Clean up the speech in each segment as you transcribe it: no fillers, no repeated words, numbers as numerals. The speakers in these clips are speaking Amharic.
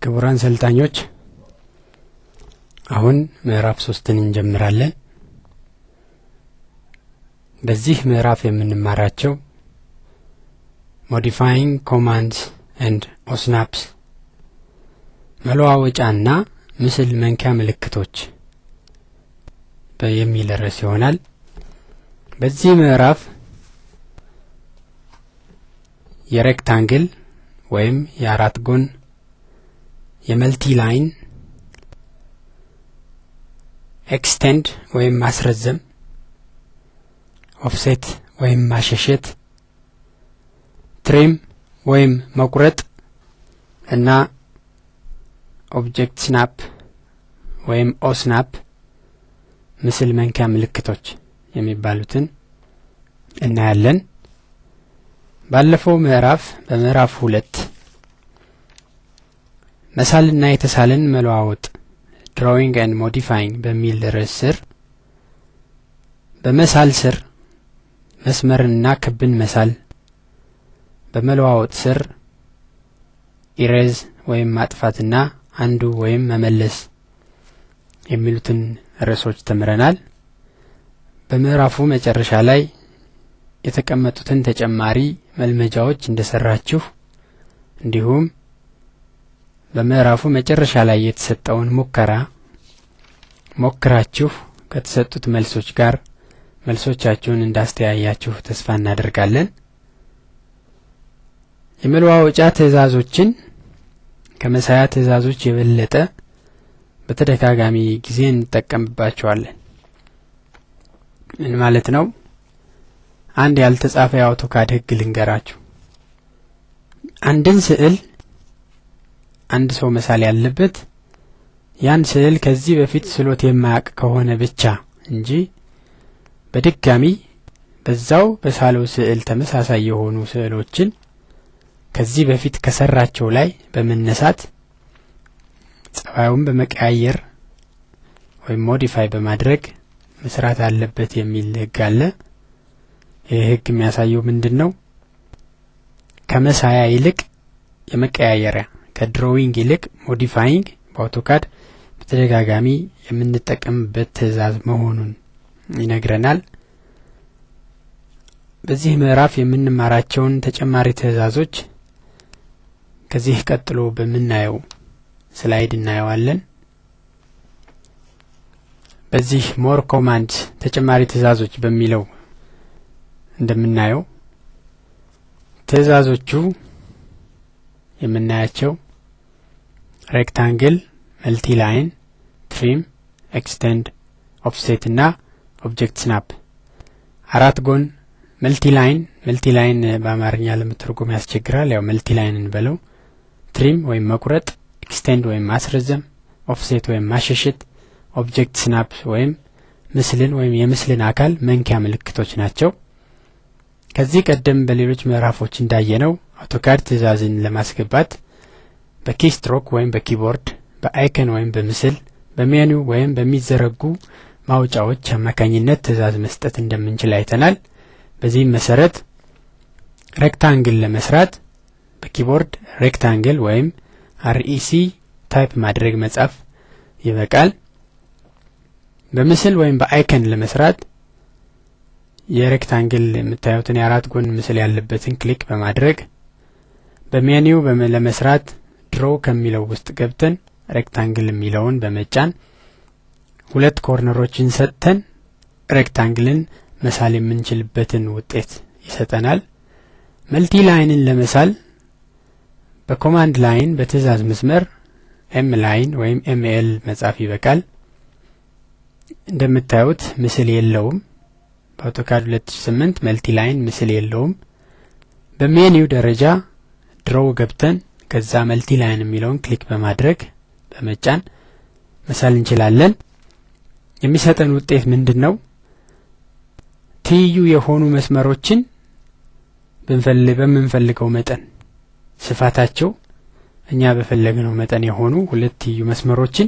ክቡራን ሰልጣኞች አሁን ምዕራፍ 3ን እንጀምራለን። በዚህ ምዕራፍ የምንማራቸው modifying commands and osnaps መለዋወጫና ምስል መንኪያ ምልክቶች በሚል ርዕስ ይሆናል። በዚህ ምዕራፍ የሬክታንግል ወይም የአራት ጎን የመልቲ ላይን ኤክስቴንድ ወይም ማስረዘም ኦፍሴት ወይም ማሸሸት ትሪም ወይም መቁረጥ እና ኦብጀክት ስናፕ ወይም ኦስናፕ ምስል መንኪያ ምልክቶች የሚባሉትን እናያለን። ባለፈው ምዕራፍ በምዕራፍ 2 መሳልና የተሳለን መለዋወጥ drawing and modifying በሚል ርዕስ ስር በመሳል ስር መስመርና ክብን መሳል፣ በመለዋወጥ ስር ኢሬዝ ወይም ማጥፋትና አንዱ ወይም መመለስ የሚሉትን ርዕሶች ተምረናል። በምዕራፉ መጨረሻ ላይ የተቀመጡትን ተጨማሪ መልመጃዎች እንደሰራችሁ እንዲሁም በምዕራፉ መጨረሻ ላይ የተሰጠውን ሙከራ ሞክራችሁ ከተሰጡት መልሶች ጋር መልሶቻችሁን እንዳስተያያችሁ ተስፋ እናደርጋለን። የመለዋወጫ ትዕዛዞችን ከመሳያ ትዕዛዞች የበለጠ በተደጋጋሚ ጊዜ እንጠቀምባቸዋለን። ምን ማለት ነው? አንድ ያልተጻፈ የአውቶካድ ህግ ልንገራችሁ። አንድን ስዕል አንድ ሰው መሳል ያለበት ያን ስዕል ከዚህ በፊት ስሎት የማያውቅ ከሆነ ብቻ እንጂ በድጋሚ በዛው በሳለው ስዕል ተመሳሳይ የሆኑ ስዕሎችን ከዚህ በፊት ከሰራቸው ላይ በመነሳት ጸባዩን በመቀያየር ወይም ሞዲፋይ በማድረግ መስራት አለበት የሚል ህግ አለ። ይህ ህግ የሚያሳየው ምንድነው? ከመሳያ ይልቅ የመቀያየሪያ ከድሮዊንግ ይልቅ ሞዲፋይንግ በአውቶካድ በተደጋጋሚ የምንጠቀምበት ትዕዛዝ መሆኑን ይነግረናል። በዚህ ምዕራፍ የምንማራቸውን ተጨማሪ ትዕዛዞች ከዚህ ቀጥሎ በመናየው ስላይድ እናየዋለን። በዚህ ሞር ኮማንድ ተጨማሪ ትዕዛዞች በሚለው እንደምናየው ትዕዛዞቹ የምናያቸው ሬክታንግል፣ መልቲ ላይን፣ ትሪም፣ ኤክስቴንድ፣ ኦፍሴት እና ኦብጀክት ስናፕ። አራት ጎን መልቲ ላይን በአማርኛ ለመተርጎም ያስቸግራል። ያው መልቲ ላይን እንበለው። ትሪም ወይም መቁረጥ፣ ኤክስቴንድ ወይም ማስረዘም፣ ኦፍሴት ወይም ማሸሸት፣ ኦብጀክት ስናፕ ወይም ምስልን ወይም የምስልን አካል መንኪያ ምልክቶች ናቸው። ከዚህ ቀደም በሌሎች ምዕራፎች እንዳየነው አውቶካድ ትዕዛዝን ለማስገባት በኪስትሮክ ወይም በኪቦርድ፣ በአይከን ወይም በምስል፣ በሜኑ ወይም በሚዘረጉ ማውጫዎች አማካኝነት ትዕዛዝ መስጠት እንደምንችል አይተናል። በዚህም መሰረት ሬክታንግል ለመስራት በኪቦርድ ሬክታንግል ወይም REC ታይፕ ማድረግ መጻፍ ይበቃል። በምስል ወይም በአይከን ለመስራት የሬክታንግል የምታዩትን የአራት ጎን ምስል ያለበትን ክሊክ በማድረግ በሜኑ ለመስራት ድሮው ከሚለው ውስጥ ገብተን ሬክታንግል የሚለውን በመጫን ሁለት ኮርነሮችን ሰጥተን ሬክታንግልን መሳል የምንችልበትን ውጤት ይሰጠናል። መልቲ ላይንን ለመሳል በኮማንድ ላይን በትዕዛዝ መስመር M ላይን ወይም ML መጻፍ ይበቃል። እንደምታዩት ምስል የለውም። በአውቶካድ 2008 መልቲ ላይን ምስል የለውም። በሜኑ ደረጃ ድሮው ገብተን ከዛ መልቲ ላይን የሚለውን ክሊክ በማድረግ በመጫን መሳል እንችላለን። የሚሰጠን ውጤት ምንድነው? ትይዩ የሆኑ መስመሮችን በምንፈልገው መጠን ስፋታቸው እኛ በፈለግነው መጠን የሆኑ ሁለት ትይዩ መስመሮችን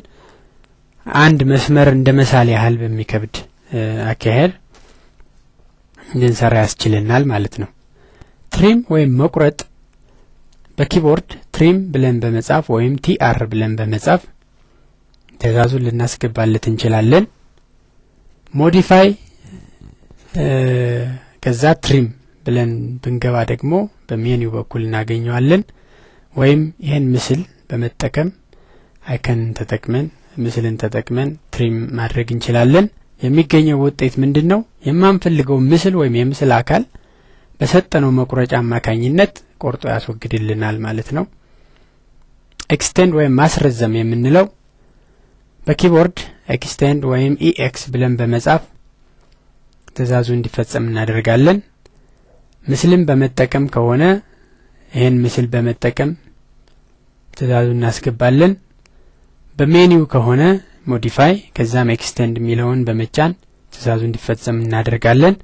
አንድ መስመር እንደ መሳል ያህል በሚከብድ አካሄድ እንድንሰራ ያስችለናል ማለት ነው። ትሪም ወይም መቁረጥ በኪቦርድ ትሪም ብለን በመጻፍ ወይም tr ብለን በመጻፍ ትእዛዙን ልናስገባለት እንችላለን። ሞዲፋይ ከዛ ትሪም ብለን ብንገባ ደግሞ በሜኒው በኩል እናገኘዋለን። ወይም ይሄን ምስል በመጠቀም አይከንን ተጠቅመን ምስልን ተጠቅመን ትሪም ማድረግ እንችላለን። የሚገኘው ውጤት ምንድነው? የማንፈልገው ምስል ወይም የምስል አካል በሰጠነው መቁረጫ አማካኝነት ቆርጦ ያስወግድልናል ማለት ነው። ኤክስቴንድ ወይም ማስረዘም የምንለው በኪቦርድ ኤክስቴንድ ወይም ex ብለን በመጻፍ ትእዛዙ እንዲፈጸም እናደርጋለን። ምስልን በመጠቀም ከሆነ ይሄን ምስል በመጠቀም ትእዛዙን እናስገባለን። በሜኒው ከሆነ ሞዲፋይ ከዛም ኤክስቴንድ የሚለውን በመጫን ትእዛዙ እንዲፈጸም እናደርጋለን።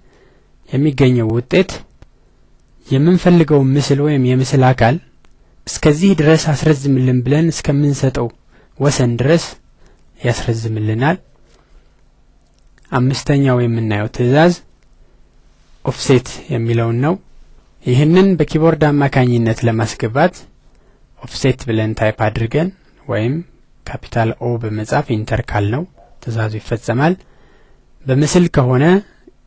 የሚገኘው ውጤት የምንፈልገው ምስል ወይም የምስል አካል እስከዚህ ድረስ አስረዝምልን ብለን እስከምንሰጠው ወሰን ድረስ ያስረዝምልናል። አምስተኛው የምናየው ትእዛዝ ኦፍሴት የሚለውን ነው። ይህንን በኪቦርድ አማካኝነት ለማስገባት ኦፍሴት ብለን ታይፕ አድርገን ወይም ካፒታል ኦ በመጻፍ ኢንተር ካልነው ትእዛዙ ይፈጸማል። በምስል ከሆነ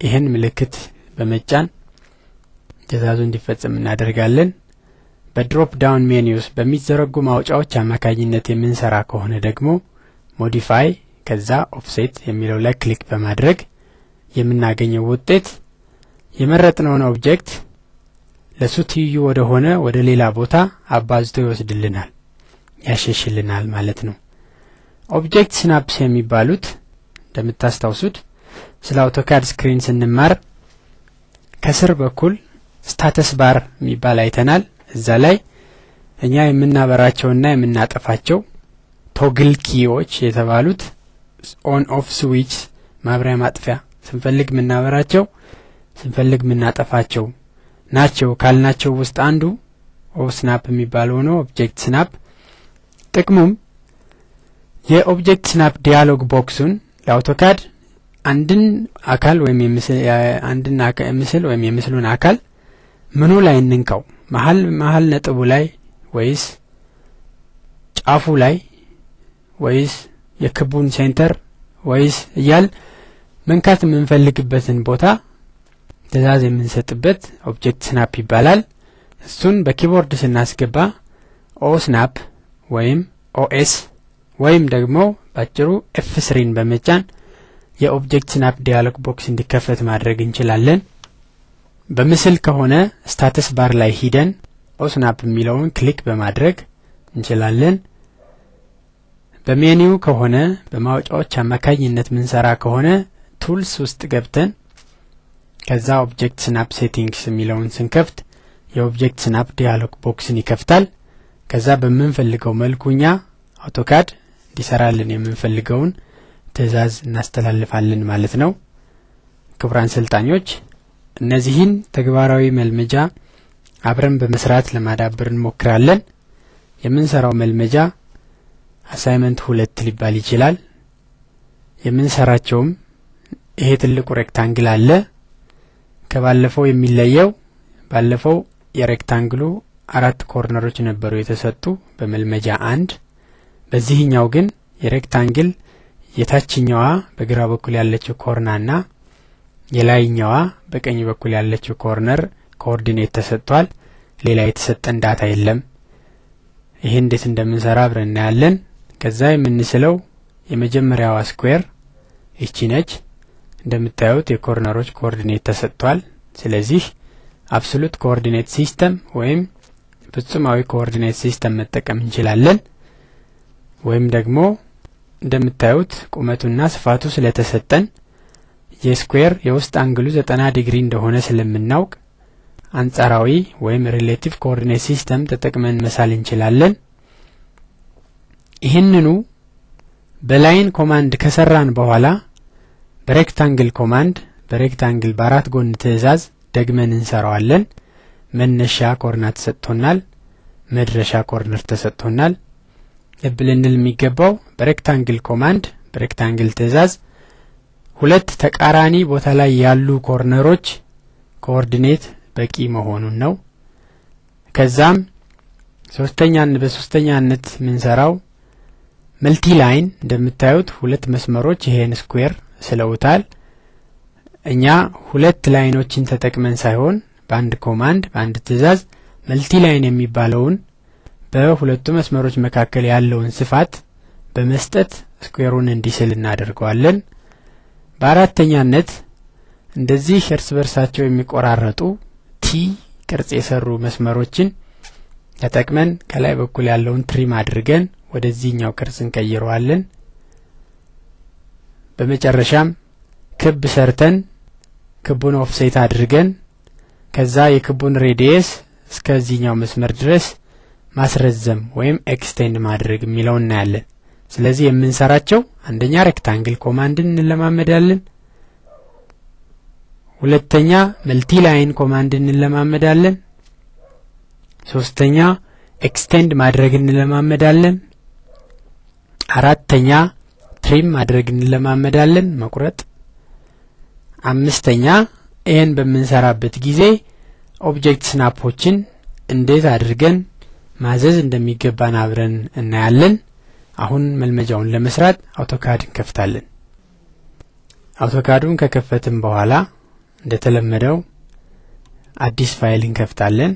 ይህን ምልክት በመጫን ትእዛዙ እንዲፈጸም እናደርጋለን። በድሮፕ ዳውን ሜኒውስ በሚዘረጉ ማውጫዎች አማካኝነት የምንሰራ ከሆነ ደግሞ ሞዲፋይ ከዛ ኦፍሴት የሚለው ላይ ክሊክ በማድረግ የምናገኘው ውጤት የመረጥነውን ኦብጀክት ለሱ ትይዩ ወደ ሌላ ቦታ አባዝቶ ይወስድልናል፣ ያሸሽልናል ማለት ነው። ኦብጀክት ስናፕስ የሚባሉት እንደምታስታውሱት ስለ አውቶካድ ስክሪን ስንማር ከስር በኩል ስታተስ ባር የሚባል አይተናል። እዛ ላይ እኛ የምናበራቸውና የምናጠፋቸው ቶግል ኪዎች የተባሉት ኦን ኦፍ ስዊች ማብሪያ ማጥፊያ ስንፈልግ ምናበራቸው ስንፈልግ ምናጠፋቸው ናቸው ካልናቸው ውስጥ አንዱ ስናፕ የሚባለው ነው። ኦብጀክት ስናፕ ጥቅሙም የኦብጀክት ስናፕ ዲያሎግ ቦክሱን ለአውቶካድ አንድን አካል ወይም ምስል ወይም የምስሉን አካል ምኑ ላይ እንንካው፣ መሃል ነጥቡ ላይ ወይስ ጫፉ ላይ ወይስ የክቡን ሴንተር ወይስ እያል መንካት የምንፈልግበትን ቦታ ትእዛዝ የምንሰጥበት ኦብጀክት ስናፕ ይባላል። እሱን በኪቦርድ ስናስገባ ኦ ስናፕ ወይም ኦኤስ ወይም ደግሞ ባጭሩ F3ን በመጫን የኦብጀክት ስናፕ ዲያሎግ ቦክስ እንዲከፈት ማድረግ እንችላለን። በምስል ከሆነ ስታተስ ባር ላይ ሂደን ኦ ስናፕ የሚለውን ክሊክ በማድረግ እንችላለን። በሜኒው ከሆነ በማውጫዎች አማካኝነት ምንሰራ ከሆነ ቱልስ ውስጥ ገብተን ከዛ ኦብጀክት ስናፕ ሴቲንግስ የሚለውን ስንከፍት የኦብጀክት ስናፕ ዲያሎግ ቦክስን ይከፍታል። ከዛ በመንፈልገው መልኩኛ አውቶካድ እንዲሰራልን የምንፈልገውን ትእዛዝ እናስተላልፋለን ማለት ነው። ክቡራን ሰልጣኞች እነዚህን ተግባራዊ መልመጃ አብረን በመስራት ለማዳበር እንሞክራለን። የምንሰራው መልመጃ አሳይመንት 2 ሊባል ይችላል። የምንሰራቸውም ይሄ ትልቁ ሬክታንግል አለ። ከባለፈው የሚለየው ባለፈው የሬክታንግሉ 4 ኮርነሮች ነበሩ የተሰጡ በመልመጃ 1። በዚህኛው ግን የሬክታንግል የታችኛዋ በግራ በኩል ያለችው ኮርናና የላይኛዋ በቀኝ በኩል ያለችው ኮርነር ኮኦርዲኔት ተሰጥቷል። ሌላ የተሰጠን ዳታ የለም። ይሄ እንዴት እንደምንሰራ አብረን እናያለን። ከዛ የምንስለው የመጀመሪያዋ ስኩዌር እቺ ነች። እንደምታዩት የኮርነሮች ኮኦርዲኔት ተሰጥቷል። ስለዚህ አብሶሉት ኮኦርዲኔት ሲስተም ወይም ፍጹማዊ ኮኦርዲኔት ሲስተም መጠቀም እንችላለን። ወይም ደግሞ እንደምታዩት ቁመቱና ስፋቱ ስለተሰጠን የስኩዌር የውስጥ አንግሉ 90 ዲግሪ እንደሆነ ስለምናውቅ አንጻራዊ ወይም ሪሌቲቭ ኮኦርዲኔት ሲስተም ተጠቅመን መሳል እንችላለን። ይህንኑ በላይን ኮማንድ ከሰራን በኋላ በሬክታንግል ኮማንድ በሬክታንግል በአራት ጎን ትእዛዝ ደግመን እንሰራዋለን። መነሻ ኮርናት ተሰጥቶናል፣ መድረሻ ኮርነር ተሰጥቶናል። ልብ ልንል የሚገባው በሬክታንግል ኮማንድ በሬክታንግል ትእዛዝ ሁለት ተቃራኒ ቦታ ላይ ያሉ ኮርነሮች ኮኦርዲኔት በቂ መሆኑን ነው። ከዛም በሶስተኛነት ምንሰራው መልቲ ላይን እንደምታዩት ሁለት መስመሮች ይሄን ስኩዌር ስለውታል። እኛ ሁለት ላይኖችን ተጠቅመን ሳይሆን በአንድ ኮማንድ በአንድ ትዕዛዝ መልቲ ላይን የሚባለውን በሁለቱ መስመሮች መካከል ያለውን ስፋት በመስጠት ስኩዌሩን እንዲስል እናደርገዋለን። በአራተኛነት እንደዚህ እርስ በርሳቸው የሚቆራረጡ ቲ ቅርጽ የሰሩ መስመሮችን ተጠቅመን ከላይ በኩል ያለውን ትሪም አድርገን ወደዚህኛው ቅርጽ እንቀይረዋለን። በመጨረሻም ክብ ሰርተን ክቡን ኦፍሴት አድርገን ከዛ የክቡን ሬዲየስ እስከዚህኛው መስመር ድረስ ማስረዘም ወይም ኤክስቴንድ ማድረግ የሚለው እናያለን። ስለዚህ የምንሰራቸው አንደኛ ሬክታንግል ኮማንድን እንለማመዳለን፣ ሁለተኛ መልቲ ላይን ኮማንድን እንለማመዳለን፣ ሶስተኛ ኤክስቴንድ ማድረግ እንለማመዳለን፣ አራተኛ ትሪም ማድረግ እንለማመዳለን መቁረጥ፣ አምስተኛ ይሄን በምንሰራበት ጊዜ ኦብጀክት ስናፖችን እንዴት አድርገን ማዘዝ እንደሚገባን አብረን እናያለን። አሁን መልመጃውን ለመስራት አውቶካድ እንከፍታለን። አውቶካዱን ከከፈትን በኋላ እንደተለመደው አዲስ ፋይል እንከፍታለን።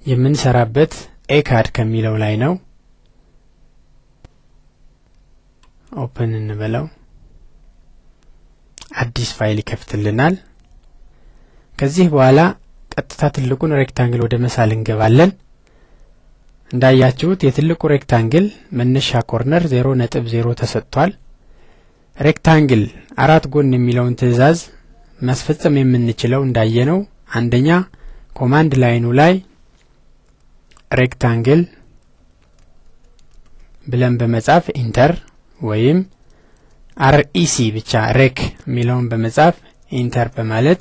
የምንሰራበት ኤካድ ከሚለው ላይ ነው። ኦፕን እንበለው። አዲስ ፋይል ይከፍትልናል። ከዚህ በኋላ ቀጥታ ትልቁን ሬክታንግል ወደ መሳል እንገባለን። እንዳያችሁት የትልቁ ሬክታንግል መነሻ ኮርነር 0.0 ተሰጥቷል። ሬክታንግል አራት ጎን የሚለውን ትዕዛዝ ማስፈጸም የምንችለው እንዳየነው አንደኛ ኮማንድ ላይኑ ላይ ሬክታንግል ብለን በመጻፍ ኢንተር ወይም አርኢሲ ብቻ ሬክ የሚለውን በመጻፍ ኢንተር በማለት፣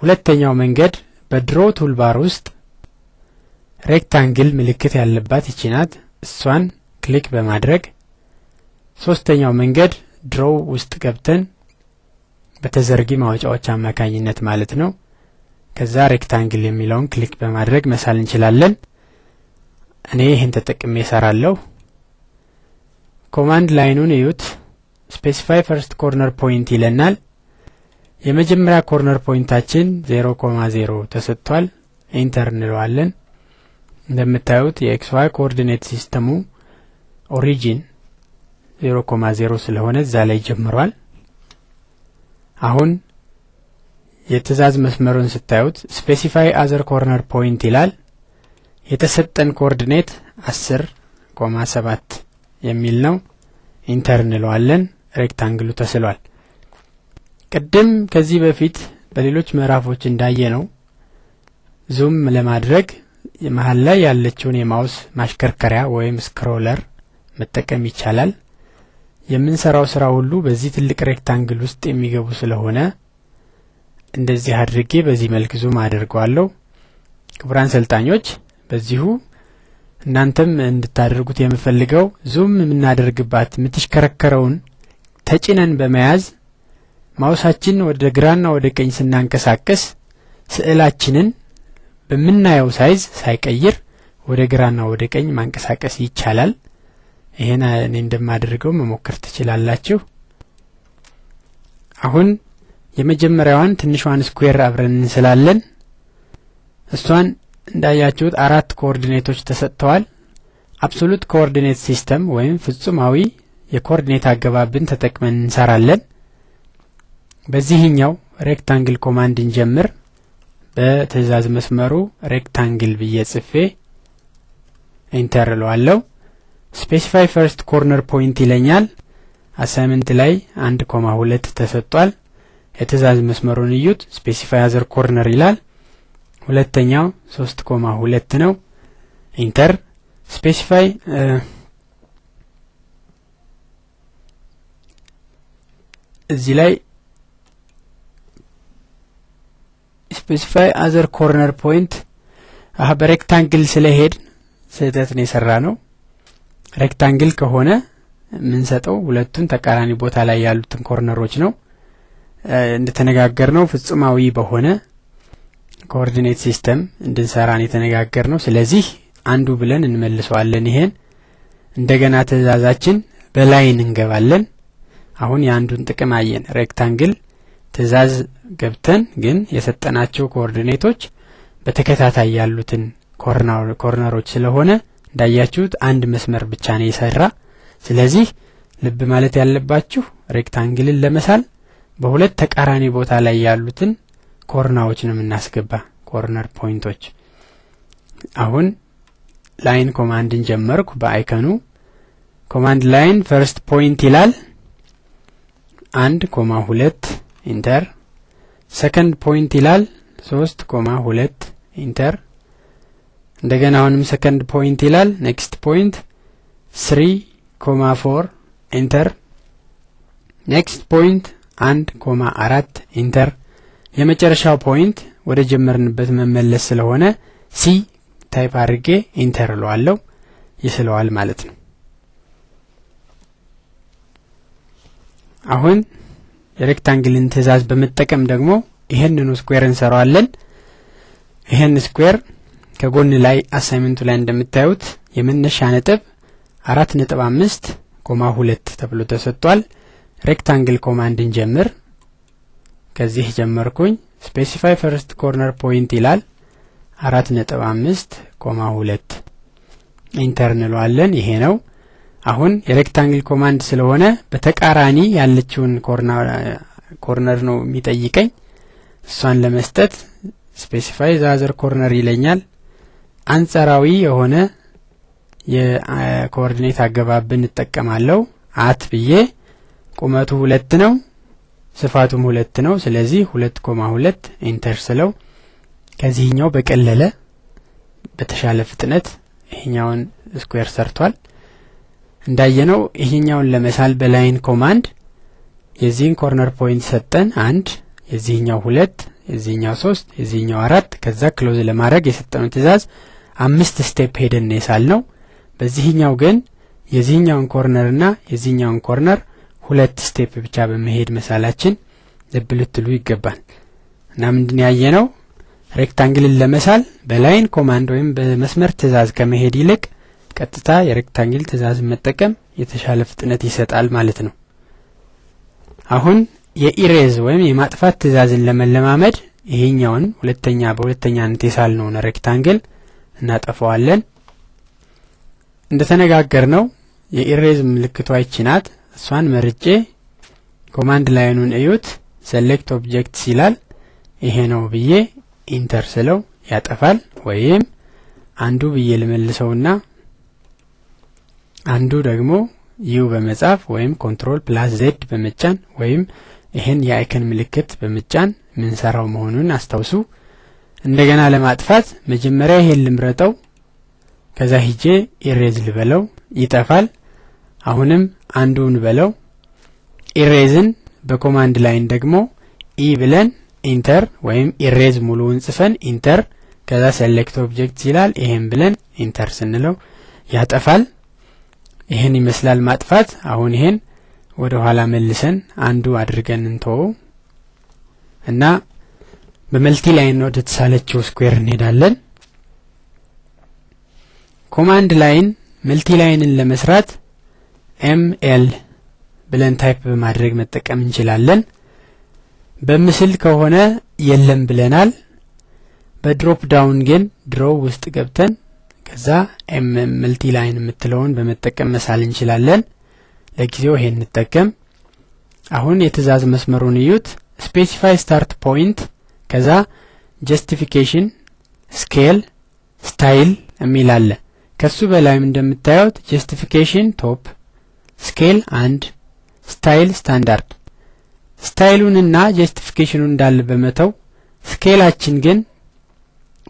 ሁለተኛው መንገድ በድሮ ቱልባር ውስጥ ሬክታንግል ምልክት ያለባት ይችናት እሷን ክሊክ በማድረግ፣ ሶስተኛው መንገድ ድሮው ውስጥ ገብተን በተዘርጊ ማውጫዎች አማካኝነት ማለት ነው ከዛ ሬክታንግል የሚለውን ክሊክ በማድረግ መሳል እንችላለን። እኔ ይሄን ተጠቅሜ እሰራለሁ። ኮማንድ ላይኑን እዩት። ስፔሲፋይ ፈርስት ኮርነር ፖይንት ይለናል። የመጀመሪያ ኮርነር ፖይንታችን 0.0 ተሰጥቷል። ኢንተር እንለዋለን። እንደምታዩት የኤክስ ዋይ ኮኦርዲኔት ሲስተሙ ኦሪጂን 0.0 ስለሆነ እዛ ላይ ጀምሯል። አሁን የትዕዛዝ መስመሩን ስታዩት ስፔሲፋይ አዘር ኮርነር ፖይንት ይላል። የተሰጠን ኮኦርዲኔት 10.7 የሚል ነው። ኢንተር እንለዋለን። ሬክታንግሉ ተስሏል። ቅድም ከዚህ በፊት በሌሎች ምዕራፎች እንዳየነው ዙም ለማድረግ መሃል ላይ ያለችውን የማውስ ማሽከርከሪያ ወይም ስክሮለር መጠቀም ይቻላል። የምንሰራው ስራ ሁሉ በዚህ ትልቅ ሬክታንግል ውስጥ የሚገቡ ስለሆነ እንደዚህ አድርጌ በዚህ መልክ ዙም አድርገዋለሁ። ክቡራን ሰልጣኞች በዚሁ እናንተም እንድታደርጉት የምፈልገው ዙም የምናደርግባት የምትሽከረከረውን ተጭነን በመያዝ ማውሳችን ወደ ግራና ወደ ቀኝ ስናንቀሳቀስ ስዕላችንን በምናየው ሳይዝ ሳይቀይር ወደ ግራና ወደ ቀኝ ማንቀሳቀስ ይቻላል። ይሄን እኔ እንደማደርገው መሞከር ትችላላችሁ። አሁን የመጀመሪያዋን ትንሿን ስኩዌር አብረን እንስላለን። እሷን እንዳያችሁት አራት ኮኦርዲኔቶች ተሰጥተዋል። አብሶሉት ኮኦርዲኔት ሲስተም ወይም ፍጹማዊ የኮኦርዲኔት አገባብን ተጠቅመን እንሰራለን። በዚህኛው ሬክታንግል ኮማንድ እንጀምር። በትዕዛዝ መስመሩ ሬክታንግል ብዬ ጽፌ ኢንተር እለዋለሁ። ስፔሲፋይ ፈርስት ኮርነር ፖይንት ይለኛል። አሳይመንት ላይ 1.2 ተሰጥቷል። የትዕዛዝ መስመሩን እዩት። ስፔሲፋይ አዘር ኮርነር ይላል። ሁለተኛው 3.2 ነው። ኢንተር ስፔሲፋይ እዚህ ላይ ስፔሲፋይ አዘር ኮርነር ፖይንት በሬክታንግል ስለሄድ ስህተት ነው የሰራ ነው። ሬክታንግል ከሆነ የምንሰጠው ሁለቱን ተቃራኒ ቦታ ላይ ያሉትን ኮርነሮች ነው። እንደተነጋገርነው ፍጹማዊ በሆነ ኮኦርዲኔት ሲስተም እንድንሰራን የተነጋገርነው። ስለዚህ አንዱ ብለን እንመልሰዋለን። ይሄን እንደገና ትእዛዛችን በላይን እንገባለን። አሁን የአንዱን ጥቅም አየን። ሬክታንግል ትእዛዝ ገብተን ግን የሰጠናቸው ኮኦርዲኔቶች በተከታታይ ያሉትን ኮርነሮች ስለሆነ እንዳያችሁት አንድ መስመር ብቻ ነው የሰራ። ስለዚህ ልብ ማለት ያለባችሁ ሬክታንግልን ለመሳል በሁለት ተቃራኒ ቦታ ላይ ያሉትን ኮርነሮች ነው የምናስገባ፣ ኮርነር ፖይንቶች። አሁን ላይን ኮማንድን ጀመርኩ። በአይከኑ ኮማንድ ላይን ፈርስት ፖይንት ይላል 1,2 ኢንተር። ሰከንድ ፖይንት ይላል 3,2 ኢንተር። እንደገና አሁንም ሰከንድ ፖይንት ይላል ኔክስት ፖይንት 3,4 ኢንተር። ኔክስት ፖይንት 1,4 ኢንተር። የመጨረሻው ፖይንት ወደ ጀመርንበት መመለስ ስለሆነ ሲ ታይፕ አድርጌ ኢንተር እለዋለሁ። ይስለዋል ማለት ነው። አሁን የሬክታንግልን ትእዛዝ በመጠቀም ደግሞ ይሄንኑ ስኩዌር እንሰራዋለን። ይሄን ስኩዌር ከጎን ላይ አሳይመንቱ ላይ እንደምታዩት የመነሻ ነጥብ 4.5,2 ተብሎ ተሰጥቷል። ሬክታንግል ኮማንድን ጀምር። ከዚህ ጀመርኩኝ። ስፔሲፋይ ፈርስት ኮርነር ፖይንት ይላል 4.5,2 ኢንተር እንለዋለን። ይሄ ነው። አሁን የሬክታንግል ኮማንድ ስለሆነ በተቃራኒ ያለችውን ኮርነር ነው የሚጠይቀኝ። እሷን ለመስጠት ስፔሲፋይ ዛዘር ኮርነር ይለኛል። አንጻራዊ የሆነ የኮኦርዲኔት አገባብን እንጠቀማለሁ። አት ብዬ ቁመቱ 2 ነው፣ ስፋቱም 2 ነው። ስለዚህ 2,2 ኢንተር ስለው ከዚህኛው በቀለለ በተሻለ ፍጥነት ይሄኛውን ስኩዌር ሰርቷል። እንዳየነው ይሄኛውን ለመሳል በላይን ኮማንድ የዚህን ኮርነር ፖይንት ሰጠን 1፣ የዚህኛው 2፣ የዚህኛው 3፣ የዚህኛው 4። ከዛ ክሎዝ ለማድረግ የሰጠነው ትእዛዝ 5 ስቴፕ ሄደን የሳልነው። በዚህኛው ግን የዚህኛውን ኮርነርና የዚህኛውን ኮርነር 2 ስቴፕ ብቻ በመሄድ መሳላችን ልብ ልትሉ ይገባል። እና ምንድን ያየነው ሬክታንግልን ለመሳል በላይን ኮማንድ ወይም በመስመር ትእዛዝ ከመሄድ ይልቅ ቀጥታ የሬክታንግል ትእዛዝን መጠቀም የተሻለ ፍጥነት ይሰጣል ማለት ነው። አሁን የኢሬዝ ወይም የማጥፋት ትእዛዝን ለመለማመድ ይሄኛውን በሁለተኛነት የሳልነውን ሬክታንግል እናጠፋዋለን። እንደተነጋገርነው የኢሬዝ ምልክቷ ይቺ ናት። እሷን መርጬ ኮማንድ ላይኑን እዩት። ሴሌክት ኦብጀክትስ ይላል። ይሄ ነው ብዬ ኢንተር ስለው ያጠፋል። ወይም አንዱ ብዬ ልመልሰውና አንዱ ደግሞ ዩ በመጻፍ ወይም ኮንትሮል ፕላስ ዜድ በመጫን ወይም ይሄን የአይከን ምልክት በመጫን ምን ሰራው መሆኑን አስተውሱ። እንደገና ለማጥፋት መጀመሪያ ይሄን ልምረጠው፣ ከዛ ሂጄ ኢሬዝ ልበለው፣ ይጠፋል። አሁንም አንዱን በለው። ኢሬዝን በኮማንድ ላይን ደግሞ ኢ ብለን ኢንተር ወይም ኢሬዝ ሙሉውን ጽፈን ኢንተር፣ ከዛ ሴሌክት ኦብጀክት ይላል። ይሄን ብለን ኢንተር ስንለው ያጠፋል። ይሄን ይመስላል ማጥፋት። አሁን ይሄን ወደ ኋላ መልሰን አንዱ አድርገን እንተው እና በመልቲ ላይን ወደ ተሳለችው ስኩዌር እንሄዳለን። ኮማንድ ላይን መልቲ ላይንን ለመስራት ኤምኤል ብለን ታይፕ በማድረግ መጠቀም እንችላለን። በምስል ከሆነ የለም ብለናል። በድሮፕ ዳውን ግን ድሮው ውስጥ ገብተን ከዛ መልቲ ላይን የምትለውን በመጠቀም መሳል እንችላለን። ለጊዜው ይሄን እንጠቀም። አሁን የትእዛዝ መስመሩን እዩት። ስፔሲፋይ ስታርት ፖይንት፣ ከዛ ጀስቲፊኬሽን፣ ስኬል፣ ስታይል የሚል አለ። ከሱ በላይም እንደምታዩት ጀስቲፊኬሽን ቶፕ፣ ስኬል 1፣ ስታይል ስታንዳርድ። ስታይሉንና ጀስቲፊኬሽኑን እንዳለ በመተው ስኬላችን ግን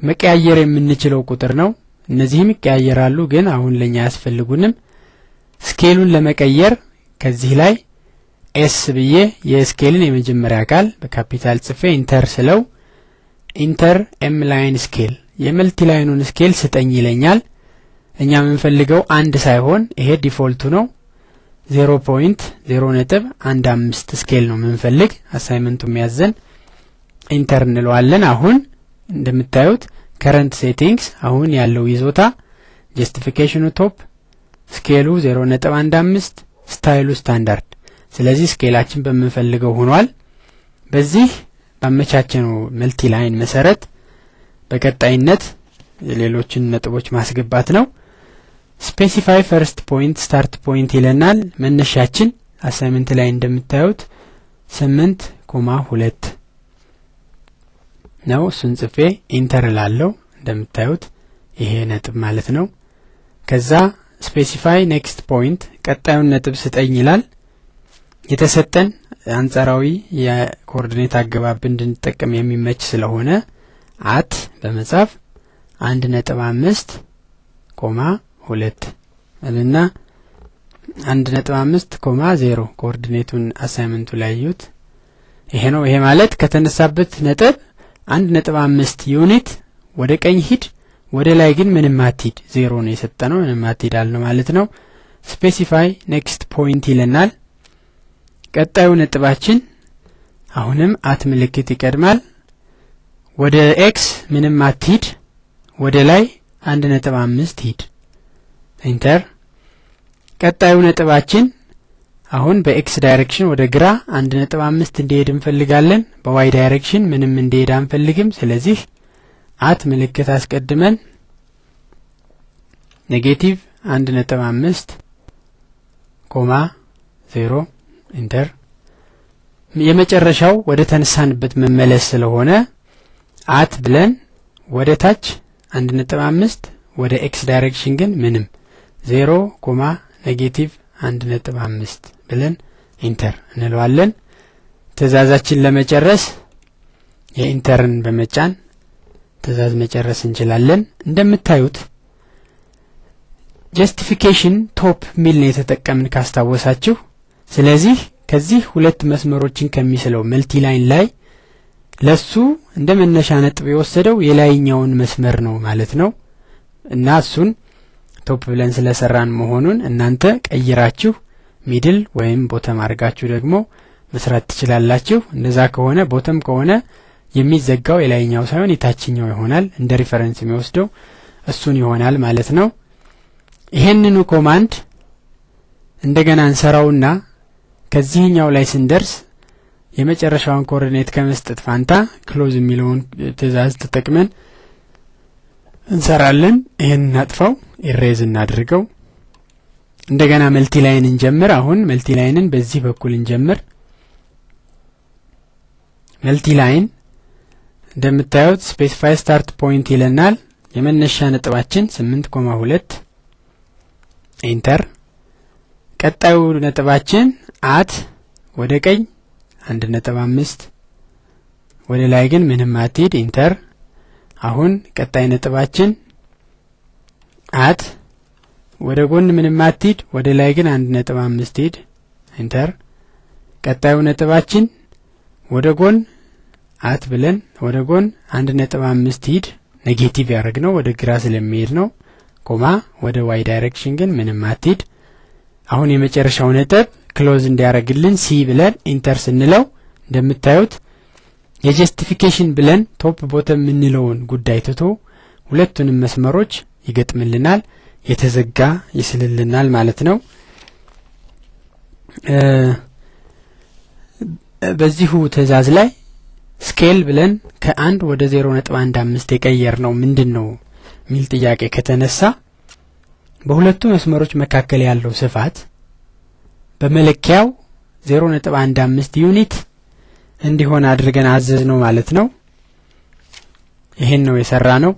መቀያየር የምንችለው ቁጥር ነው። እነዚህም ይቀያየራሉ፣ ግን አሁን ለኛ ያስፈልጉንም። ስኬሉን ለመቀየር ከዚህ ላይ ኤስ ብዬ የስኬልን የመጀመሪያ ቃል በካፒታል ጽፌ ኢንተር ስለው ኢንተር ኤም ላይን ስኬል የመልቲ ላይኑን ስኬል ስጠኝ ይለኛል። እኛ የምንፈልገው አንድ ሳይሆን ይሄ ዲፎልቱ ነው። 0.015 ስኬል ነው የምንፈልግ አሳይመንቱ የሚያዘን ኢንተር እንለዋለን አሁን እንደምታዩት ከረንት ሴቲንግስ አሁን ያለው ይዞታ ጀስቲፊኬሽኑ ቶፕ ስኬሉ 0.15 ስታይሉ ስታንዳርድ ስለዚህ ስኬላችን በመፈልገው ሆኗል በዚህ ባመቻቸነው መልቲ ላይን መሰረት በቀጣይነት ሌሎችን ነጥቦች ማስገባት ነው ስፔሲፋይ ፈርስት ፖይንት ስታርት ፖይንት ይለናል መነሻችን አሳይመንት ላይ እንደምታዩት 8.2 ነው እሱን ጽፌ ኢንተር ላለው እንደምታዩት ይሄ ነጥብ ማለት ነው ከዛ ስፔሲፋይ ኔክስት ፖይንት ቀጣዩን ነጥብ ስጠኝ ይላል የተሰጠን አንጻራዊ የኮኦርዲኔት አገባብ እንድንጠቀም የሚመች ስለሆነ አት በመጻፍ 1.5 እና 1.5 ኮኦርዲኔቱን አሳይመንቱ ላይ ዩት ይሄ ነው ይሄ ማለት ከተነሳበት ነጥብ 1.5 ዩኒት ወደ ቀኝ ሂድ ወደ ላይ ግን ምንም አትሂድ 0 ነው የሰጠነው ምንም አትሂድ አልነው ማለት ነው ስፔሲፋይ ኔክስት ፖይንት ይለናል ቀጣዩ ነጥባችን አሁንም አት ምልክት ይቀድማል ወደ ኤክስ ምንም አትሂድ ወደ ላይ 1.5 ሂድ ኢንተር ቀጣዩ ነጥባችን አሁን በኤክስ ዳይሬክሽን ወደ ግራ 1.5 እንዲሄድ እንፈልጋለን በዋይ ዳይሬክሽን ምንም እንዲሄድ አንፈልግም ስለዚህ አት ምልክት አስቀድመን ኔጌቲቭ 1.5 0 ኢንተር የመጨረሻው ወደ ተነሳንበት መመለስ ስለሆነ አት ብለን ወደ ታች 1.5 ወደ ኤክስ ዳይሬክሽን ግን ምንም 0 ኔጌቲቭ 1.5 ብለን ኢንተር እንለዋለን ትእዛዛችን ለመጨረስ የኢንተርን በመጫን ትእዛዝ መጨረስ እንችላለን እንደምታዩት ጀስቲፊኬሽን ቶፕ ሚል ነው የተጠቀምን ካስታወሳችሁ ስለዚህ ከዚህ ሁለት መስመሮችን ከሚስለው መልቲ ላይን ላይ ለሱ እንደመነሻ ነጥብ የወሰደው የላይኛውን መስመር ነው ማለት ነው እና እሱን ቶፕ ብለን ስለሰራን መሆኑን እናንተ ቀይራችሁ ሚድል ወይም ቦተም አድርጋችሁ ደግሞ መስራት ትችላላችሁ እንደዛ ከሆነ ቦተም ከሆነ የሚዘጋው የላይኛው ሳይሆን የታችኛው ይሆናል እንደ ሪፈረንስ የሚወስደው እሱን ይሆናል ማለት ነው ይሄንኑ ኮማንድ እንደገና እንሰራውና ከዚህኛው ላይ ስንደርስ የመጨረሻውን ኮኦርዲኔት ከመስጠት ፋንታ ክሎዝ የሚለውን ትእዛዝ ተጠቅመን እንሰራለን ይሄን እናጥፋው ኢሬዝ እናድርገው እንደገና መልቲ ላይን እንጀምር አሁን መልቲ ላይንን በዚህ በኩል እንጀምር መልቲ ላይን እንደምታዩት ስፔሲፋይ ስታርት ፖይንት ይለናል የመነሻ ነጥባችን 8.2 ኢንተር ቀጣዩ ነጥባችን አት ወደ ቀኝ 1.5 ወደ ላይ ግን ምንም አትሂድ ኢንተር አሁን ቀጣይ ነጥባችን አት ወደ ጎን ምንም አትሂድ ወደ ላይ ግን 1.5 ሂድ ኢንተር ቀጣዩ ነጥባችን ወደ ጎን አት ብለን ወደ ጎን 1.5 ሂድ ኔጌቲቭ ያደርግነው ወደ ግራ ስለሚሄድ ነው ወደ ዋይ ዳይሬክሽን ግን ምንም አትሂድ አሁን የመጨረሻው ነጥብ ክሎዝ እንዲያደርግልን ሲ ብለን ኢንተር ስንለው እንደምታዩት የጀስቲፊኬሽን ብለን ቶፕ ቦተም ምንለውን ጉዳይ ትቶ ሁለቱንም መስመሮች ይገጥምልናል የተዘጋ ይስልልናል ማለት ነው በዚሁ ትእዛዝ ላይ ስኬል ብለን ከ1 ወደ 0.15 የቀየር ነው ምንድነው ሚል ጥያቄ ከተነሳ በሁለቱ መስመሮች መካከል ያለው ስፋት በመለኪያው 0.15 ዩኒት እንዲሆን አድርገን አዘዝ ነው ማለት ነው ይሄን ነው የሰራነው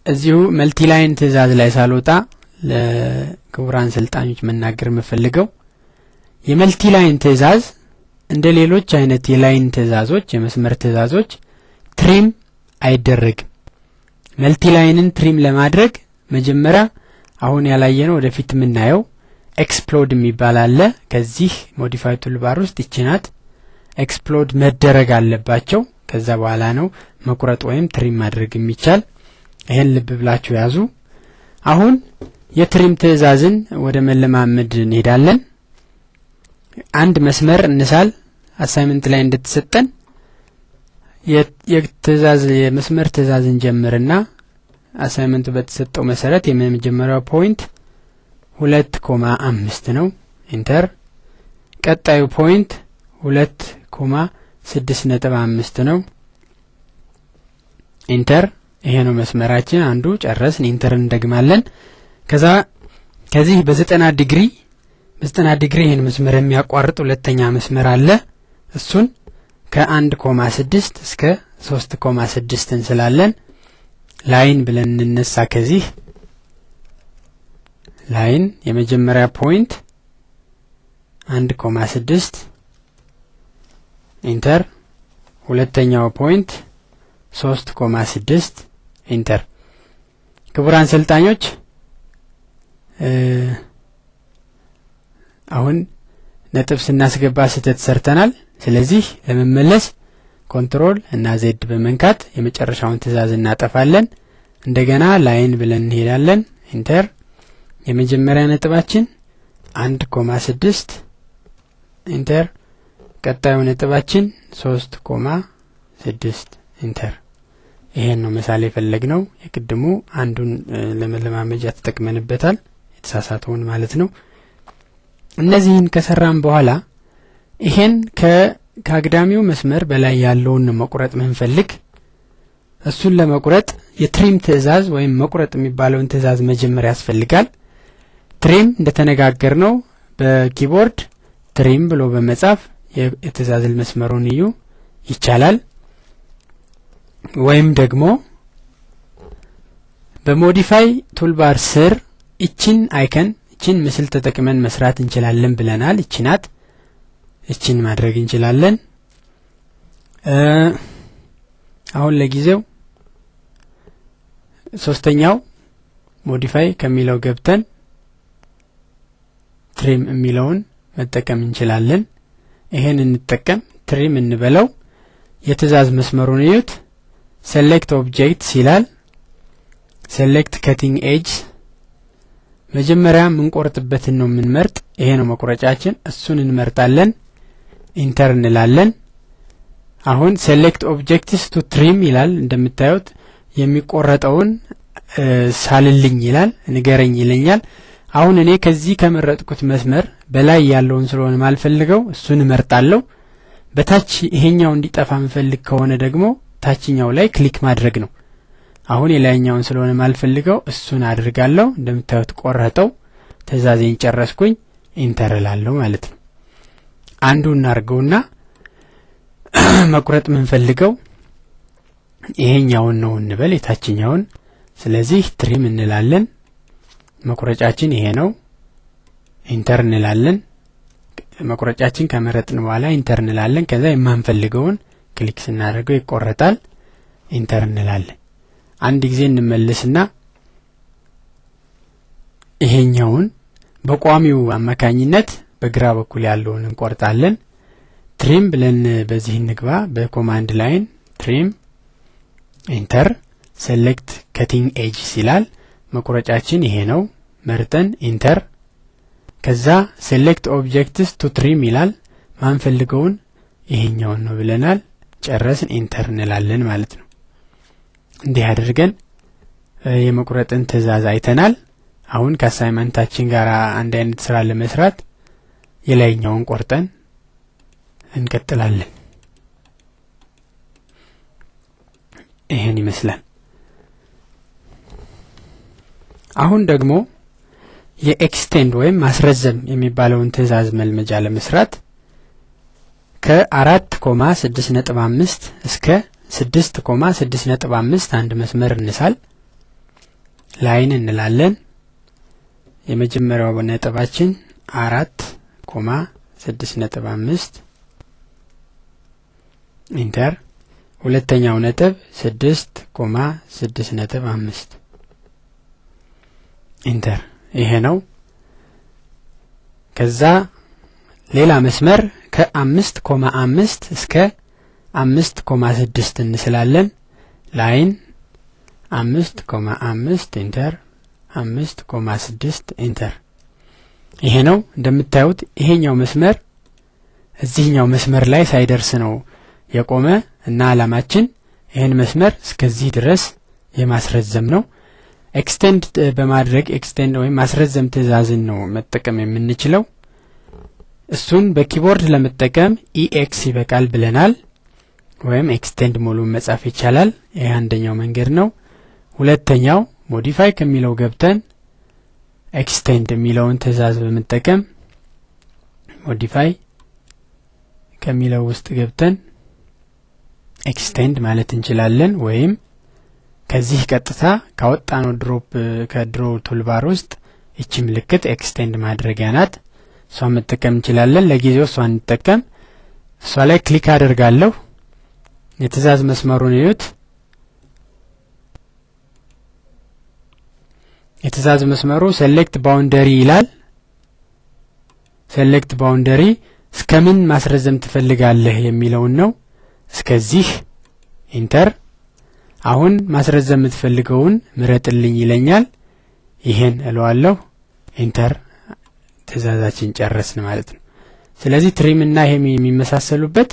እዚሁ መልቲ ላይን ትእዛዝ ላይ ሳልወጣ ለክቡራን ሰልጣኞች መናገር መፈልገው የመልቲ ላይን ትእዛዝ እንደ ሌሎች አይነት የላይን ትእዛዞች የመስመር ትእዛዞች ትሪም አይደረግም መልቲ ላይንን ትሪም ለማድረግ መጀመሪያ አሁን ያላየነው ወደፊት የምናየው ኤክስፕሎድ የሚባል አለ ከዚህ ሞዲፋይ ቱልባር ውስጥ ይችናት ኤክስፕሎድ መደረግ አለባቸው ከዛ በኋላ ነው መቁረጥ ወይም ትሪም ማድረግ የሚቻል ይሄን ልብ ብላችሁ ያዙ አሁን የትሪም ትእዛዝን ወደ መለማመድ እንሄዳለን። አንድ መስመር እንሳል አሳይመንት ላይ እንደተሰጠን የትእዛዝ የመስመር ትእዛዝን ጀምርና አሳይመንቱ በተሰጠው መሰረት የመጀመሪያው ፖይንት 2.5 ነው ኢንተር። ቀጣዩ ፖይንት 2.6.5 ነው ኢንተር። ይሄ ነው መስመራችን አንዱ ጨረስን። ኢንተር እንደግማለን። ከዚህ በ90 ዲግሪ ይሄን መስመር የሚያቋርጥ ሁለተኛ መስመር አለ። እሱን ከ1.6 እስከ 3.6 እንስላለን። ላይን ብለን እንነሳ። ከዚህ ላይን የመጀመሪያ ፖይንት 1.6 ኢንተር። ሁለተኛው ፖይንት 3.6 ኢንተር። ክቡራን አሰልጣኞች አሁን ነጥብ ስናስገባ ስህተት ሰርተናል። ስለዚህ ለመመለስ ኮንትሮል እና ዜድ በመንካት የመጨረሻውን ትእዛዝ እናጠፋለን። እንደገና ላይን ብለን እንሄዳለን ኢንተር። የመጀመሪያ ነጥባችን 1.6 ኢንተር። ቀጣዩ ነጥባችን 3.6 ኢንተር። ይሄን ነው ምሳሌ የፈለግነው። የቅድሙ አንዱን ለመለማመጃ ተጠቅመንበታል፣ የተሳሳተውን ማለት ነው። እነዚህን ከሰራን በኋላ ይሄን ከአግዳሚው መስመር በላይ ያለውን መቁረጥ ምንፈልግ፣ እሱን ለመቁረጥ የትሪም ትእዛዝ ወይም መቁረጥ የሚባለውን ትእዛዝ መጀመሪያ ያስፈልጋል። ትሪም እንደተነጋገርነው በኪቦርድ ትሪም ብሎ በመጻፍ የትእዛዝ መስመሩን እዩ ይቻላል። ወይም ደግሞ በሞዲፋይ ቱልባር ስር እቺን አይከን እቺን ምስል ተጠቅመን መስራት እንችላለን ብለናል። እቺናት እቺን ማድረግ እንችላለን። አሁን ለጊዜው ሶስተኛው ሞዲፋይ ከሚለው ገብተን ትሪም የሚለውን መጠቀም እንችላለን። ይሄን እንጠቀም። ትሪም እንበለው። የትእዛዝ መስመሩን እዩት። ሴሌክት ኦብጀክትስ ይላል። ሴሌክት ከቲንግ ኤጅ መጀመሪያ የምንቆርጥበትን ነው የምንመርጥ። ይሄ ነው መቁረጫችን። እሱን እንመርጣለን። ኢንተር እንላለን። አሁን ሴሌክት ኦብጀክትስ ቱ ትሪም ይላል። እንደምታዩት የሚቆረጠውን ሳልልኝ ይላል፣ ንገረኝ ይለኛል። አሁን እኔ ከዚህ ከመረጥኩት መስመር በላይ ያለውን ስለሆነ ማልፈልገው እሱን እመርጣለሁ። በታች ይሄኛው እንዲጠፋ ምፈልግ ከሆነ ደግሞ ታችኛው ላይ ክሊክ ማድረግ ነው። አሁን የላይኛውን ስለሆነ ማልፈልገው እሱን አድርጋለሁ። እንደምታዩት ቆረጠው። ትእዛዜን ጨረስኩኝ። ኢንተር እላለሁ ማለት ነው። አንዱን እናርገውና መቁረጥ ምንፈልገው ይሄኛውን ነው እንበል፣ የታችኛውን። ስለዚህ ትሪም እንላለን። መቁረጫችን ይሄ ነው። ኢንተር እንላለን። መቁረጫችን ከመረጥን በኋላ ኢንተር እንላለን። ከዛ የማንፈልገውን ክሊክ ስናደርገው ይቆረጣል። ኢንተር እንላለን። አንድ ጊዜ እንመለስና ይሄኛውን በቋሚው አማካኝነት በግራ በኩል ያለውን እንቆርጣለን። ትሪም ብለን በዚህ እንግባ። በኮማንድ ላይን ትሪም ኢንተር። ሴሌክት ከቲንግ ኤጅ ይላል። መቁረጫችን ይሄ ነው። መርጠን ኢንተር። ከዛ ሴሌክት ኦብጀክትስ ቱ ትሪም ይላል። ማንፈልገውን ይሄኛውን ነው ብለናል። ጨረስን። ኢንተር እንላለን ማለት ነው። እንዲህ አድርገን የመቁረጥን ትእዛዝ አይተናል። አሁን ከአሳይመንታችን ጋር አንድ አይነት ስራ ለመስራት የላይኛውን ቆርጠን እንቀጥላለን። ይሄን ይመስላል። አሁን ደግሞ የኤክስቴንድ ወይም ማስረዘም የሚባለውን ትእዛዝ መልመጃ ለመስራት ከ4.6.5 እስከ 6.6.5 አንድ መስመር እንሳል። ላይን እንላለን። የመጀመሪያው ነጥባችን 4.6.5 ኢንተር። ሁለተኛው ነጥብ 6.6.5 ኢንተር። ይሄ ነው። ከዛ ሌላ መስመር ከ5.5 እስከ 5.6 እንስላለን። ላይን 5.5 ኢንተር። 5.6 ኢንተር። ይሄ ነው እንደምታዩት። ይሄኛው መስመር እዚህኛው መስመር ላይ ሳይደርስ ነው የቆመ እና አላማችን ይሄን መስመር እስከዚህ ድረስ የማስረዘም ነው። ኤክስቴንድ በማድረግ ኤክስቴንድ ወይም ማስረዘም ትእዛዝን ነው መጠቀም የምንችለው። እሱን በኪቦርድ ለመጠቀም EX ይበቃል ብለናል። ወይም ኤክስቴንድ ሙሉ መጻፍ ይቻላል። ይሄ አንደኛው መንገድ ነው። ሁለተኛው ሞዲፋይ ከሚለው ገብተን ኤክስቴንድ የሚለውን ትእዛዝ በመጠቀም ሞዲፋይ ከሚለው ውስጥ ገብተን ኤክስቴንድ ማለት እንችላለን። ወይም ከዚህ ቀጥታ ካወጣነው ከድሮ ቱልባር ውስጥ እቺ ምልክት ኤክስቴንድ ማድረጊያ ናት። እሷን መጠቀም እንችላለን። ለጊዜው እሷን እንጠቀም። እሷ ላይ ክሊክ አደርጋለሁ። የትእዛዝ መስመሩን እዩት። የትእዛዝ መስመሩ ሴሌክት ባውንደሪ ይላል። ሴሌክት ባውንደሪ እስከምን ማስረዘም ትፈልጋለህ የሚለውን ነው። እስከዚህ ኢንተር። አሁን ማስረዘም የምትፈልገውን ምረጥልኝ ይለኛል። ይሄን እለዋለሁ። ኢንተር። ትእዛዛችን ጨረስን ማለት ነው። ስለዚህ ትሪም እና ይሄም የሚመሳሰሉበት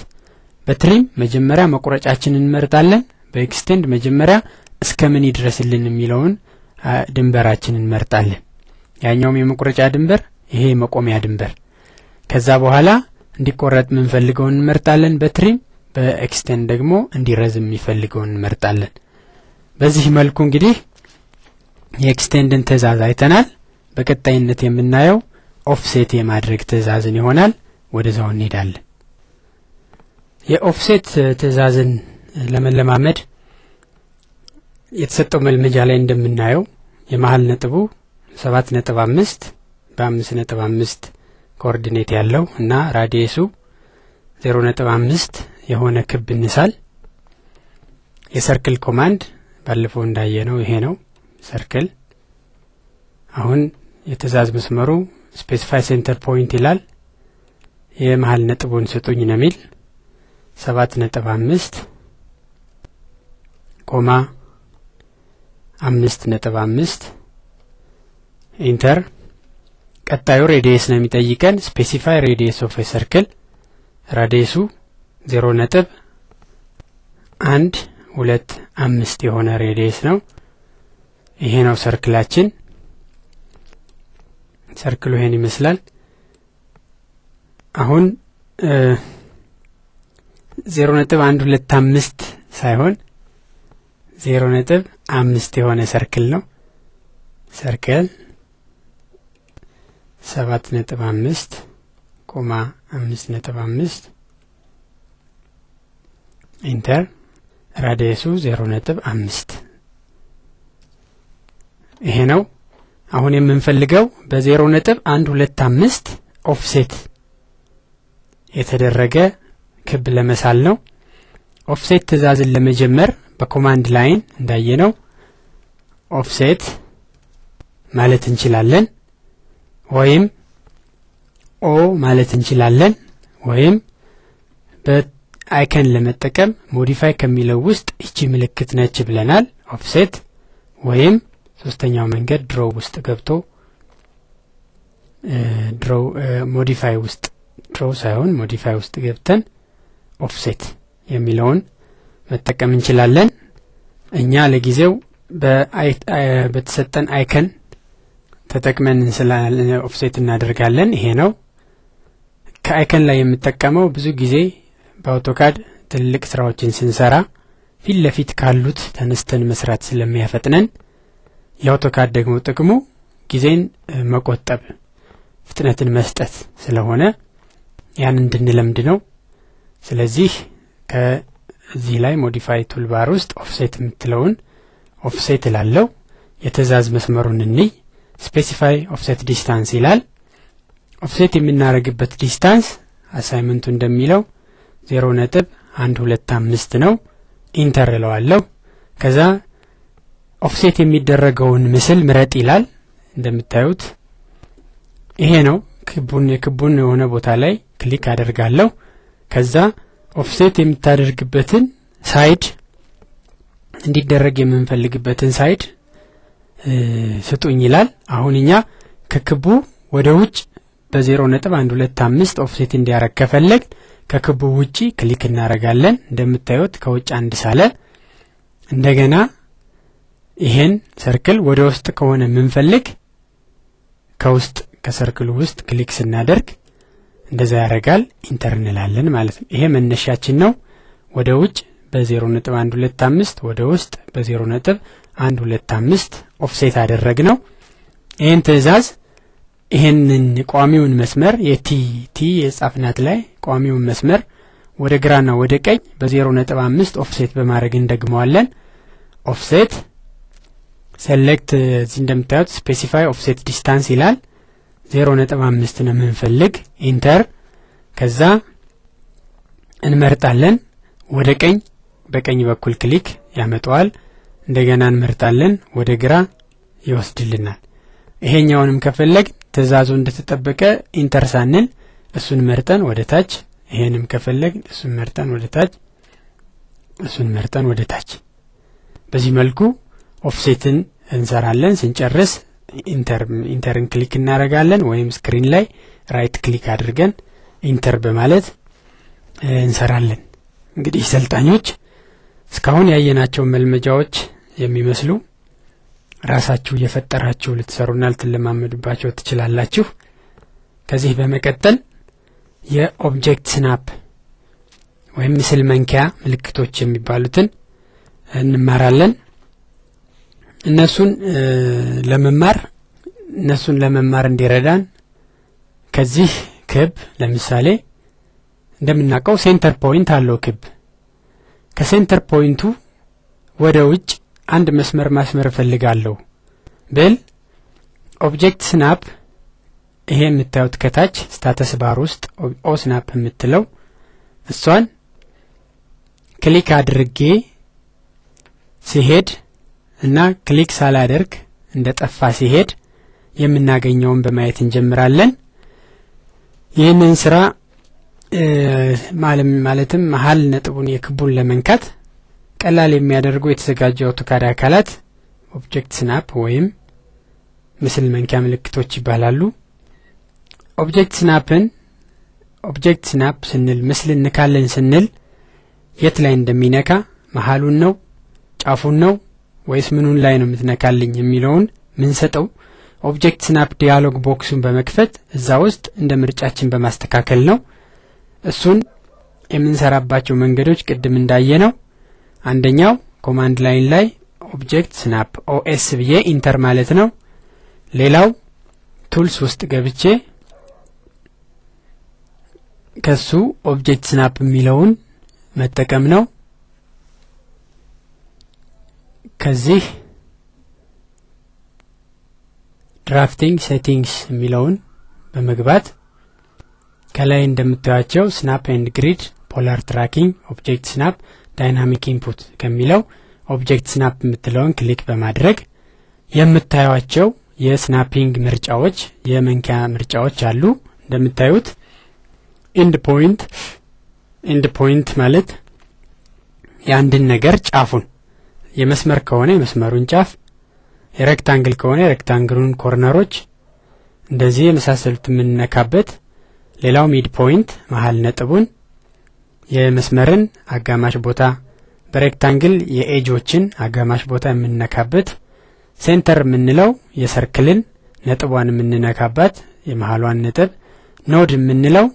በትሪም መጀመሪያ መቁረጫችንን እንመርጣለን። በኤክስቴንድ መጀመሪያ እስከምን ይድረስልን የሚለውን ድንበራችንን እንመርጣለን። ያኛውም የመቁረጫ ድንበር፣ ይሄ የመቆሚያ ድንበር። ከዛ በኋላ እንዲቆረጥ የምንፈልገውን እንመርጣለን በትሪም። በኤክስቴንድ ደግሞ እንዲረዝም የሚፈልገውን እንመርጣለን። በዚህ መልኩ እንግዲህ የኤክስቴንድን ትእዛዝ አይተናል። በቀጣይነት የምናየው ኦፍሴት የማድረግ ትእዛዝን ይሆናል። ወደዛው እንሄዳለን። የኦፍሴት ትእዛዝን ለመለማመድ የተሰጠው መልመጃ ላይ እንደምናየው የመሃል ነጥቡ 7.5 በ5.5 ኮኦርዲኔት ያለው እና ራዲየሱ 0.5 የሆነ ክብ እንሳል። የሰርክል ኮማንድ ባለፈው እንዳየነው ይሄ ነው ሰርክል። አሁን የትእዛዝ መስመሩ ስፔሲፋይ ሴንተር ፖይንት ይላል። የመሃል ነጥቡን ስጡኝ ነው የሚል 7.5 ኮማ 5.5 ኢንተር። ቀጣዩ ሬዲየስ ነው የሚጠይቀን። ስፔሲፋይ ሬዲየስ ኦፍ ኤ ሰርክል። ራዲየሱ 0.125 የሆነ ሬዲየስ ነው። ይሄ ነው ሰርክላችን። ሰርክሉ ይሄን ይመስላል። አሁን 0.125 ሳይሆን 0.5 የሆነ ሰርክል ነው። ሰርክል 7.5 ኮማ 5.5 ኢንተር። ራዲየሱ 0.5 ይሄ ነው። አሁን የምንፈልገው በ0.125 ኦፍሴት የተደረገ ክብ ለመሳል ነው። ኦፍሴት ትእዛዝን ለመጀመር በኮማንድ ላይን እንዳየነው ኦፍሴት ማለት እንችላለን፣ ወይም ኦ ማለት እንችላለን፣ ወይም በአይከን ለመጠቀም ሞዲፋይ ከሚለው ውስጥ እቺ ምልክት ነች ብለናል ኦፍሴት። ወይም ሶስተኛው መንገድ ድሮው ውስጥ ገብቶ ድሮው ሞዲፋይ ውስጥ ድሮው ሳይሆን ሞዲፋይ ውስጥ ገብተን ኦፍሴት የሚለውን መጠቀም እንችላለን። እኛ ለጊዜው በተሰጠን አይከን ተጠቅመን ኦፍሴት እናደርጋለን። ይሄ ነው። ከአይከን ላይ የምጠቀመው ብዙ ጊዜ በአውቶካድ ትልቅ ስራዎችን ስንሰራ ፊት ለፊት ካሉት ተነስተን መስራት ስለሚያፈጥነን፣ የአውቶካድ ደግሞ ጥቅሙ ጊዜን መቆጠብ ፍጥነትን መስጠት ስለሆነ ያን እንድንለምድ ነው። ስለዚህ ከዚህ ላይ ሞዲፋይ ቱልባር ውስጥ ኦፍሴት የምትለውን ኦፍሴት እላለሁ። የትእዛዝ መስመሩን እንይ። ስፔሲፋይ ኦፍሴት ዲስታንስ ይላል። ኦፍሴት የምናደርግበት ዲስታንስ አሳይመንቱ እንደሚለው 0.125 ነው። ኢንተር እለዋለሁ። ከዛ ኦፍሴት የሚደረገውን ምስል ምረጥ ይላል። እንደምታዩት ይሄ ነው። ክቡን የሆነ ቦታ ላይ ክሊክ አደርጋለሁ። ከዛ ኦፍሴት የምታደርግበትን ሳይድ እንዲደረግ የምንፈልግበትን ሳይድ ስጡኝ ይላል። አሁን እኛ ከክቡ ወደ ውጭ በ0.125 ኦፍሴት እንዲያረግ ከፈለግ ከክቡ ውጪ ክሊክ እናረጋለን። እንደምታዩት ከውጭ አንድ ሳለ እንደገና ይሄን ሰርክል ወደ ውስጥ ከሆነ ምንፈልግ ከውስጥ ከሰርክሉ ውስጥ ክሊክ ስናደርግ እንደዛ ያረጋል። ኢንተር እንላለን ማለት ነው። ይሄ መነሻችን ነው። ወደ ውጭ በ0.125 ወደ ውስጥ በ0.125 ኦፍሴት አደረግነው። ይሄን ትዕዛዝ ይሄንን ቋሚውን መስመር የቲ የጻፍናት ላይ ቋሚውን መስመር ወደ ግራና ወደ ቀኝ በ0.5 ኦፍሴት በማድረግ እንደግመዋለን። ኦፍሴት ሴሌክት እዚህ እንደምታዩት ስፔሲፋይ ኦፍሴት ዲስታንስ ይላል። 0.5 ነው የምንፈልግ። ኢንተር ከዛ እንመርጣለን። ወደ ቀኝ በቀኝ በኩል ክሊክ ያመጣዋል። እንደገና እንመርጣለን። ወደ ግራ ይወስድልናል። ይሄኛውንም ከፈለግ ትዕዛዙ እንደተጠበቀ ኢንተር ሳንል እሱን መርጠን ወደ ታች፣ ይሄንም ከፈለግ እሱን መርጠን ወደ ታች፣ እሱን መርጠን ወደ ታች። በዚህ መልኩ ኦፍሴትን እንሰራለን። ስንጨርስ ኢንተርን ክሊክ እናረጋለን ወይም ስክሪን ላይ ራይት ክሊክ አድርገን ኢንተር በማለት እንሰራለን። እንግዲህ ሰልጣኞች እስካሁን ያየናቸው መልመጃዎች የሚመስሉ ራሳችሁ እየፈጠራችሁ ልትሰሩና ልትለማመዱባቸው ትችላላችሁ። ከዚህ በመቀጠል የኦብጀክት ስናፕ ወይም ምስል መንኪያ ምልክቶች የሚባሉትን እንማራለን። እነሱን ለመማር እንዲረዳን ከዚህ ክብ ለምሳሌ እንደምናውቀው ሴንተር ፖይንት አለው ክብ። ከሴንተር ፖይንቱ ወደ ውጭ አንድ መስመር ማስመር ፈልጋለሁ ብል ኦብጀክት ስናፕ ይሄ የምታዩት ከታች ስታተስ ባር ውስጥ ኦ ስናፕ የምትለው እሷን ክሊክ አድርጌ ሲሄድ እና ክሊክ ሳላደርግ እንደጠፋ ሲሄድ የምናገኘውን በማየት እንጀምራለን። ይህንን ስራ ማለትም መሀል ነጥቡን የክቡን ለመንካት ቀላል የሚያደርጉ የተዘጋጁ አውቶካድ አካላት ኦብጀክት ስናፕ ወይም ምስል መንኪያ ምልክቶች ይባላሉ። ኦብጀክት ስናፕ ስንል ምስል እንካለን ስንል የት ላይ እንደሚነካ መሀሉን ነው ጫፉን ነው ወይስ ምኑን ላይ ነው የምትነካልኝ የሚለውን ምንሰጠው ኦብጀክት ስናፕ ዲያሎግ ቦክሱን በመክፈት እዛ ውስጥ እንደ ምርጫችን በማስተካከል ነው። እሱን የምንሰራባቸው መንገዶች ቅድም እንዳየነው አንደኛው ኮማንድ ላይን ላይ ኦብጀክት ስናፕ ኦኤስ ብዬ ኢንተር ማለት ነው። ሌላው ቱልስ ውስጥ ገብቼ ከሱ ኦብጀክት ስናፕ የሚለውን መጠቀም ነው። ከዚህ ድራፍቲንግ ሴቲንግስ የሚለውን በመግባት ከላይ እንደምታዩቸው ስናፕ ኤንድ ግሪድ ፖላር ትራኪንግ ኦብጀክት ስናፕ ዳይናሚክ ኢንፑት ከሚለው ኦብጀክት ስናፕ የምትለውን ክሊክ በማድረግ የምታዩቸው የስናፒንግ ምርጫዎች የመንኪያ ምርጫዎች አሉ። እንደምታዩት ኢንድ ፖይንት ማለት የአንድን ነገር ጫፉን የመስመር ከሆነ የመስመሩን ጫፍ፣ የሬክታንግል ከሆነ የሬክታንግሉን ኮርነሮች እንደዚህ የመሳሰሉት የምንነካበት። ሌላው ሚድ ፖይንት መሀል ነጥቡን የመስመርን አጋማሽ ቦታ፣ በሬክታንግል የኤጆችን አጋማሽ ቦታ የምንነካበት። ሴንተር የምንለው የሰርክልን ነጥቧን የምንነካባት የመሀሏን ነጥብ። ኖድ የምንለው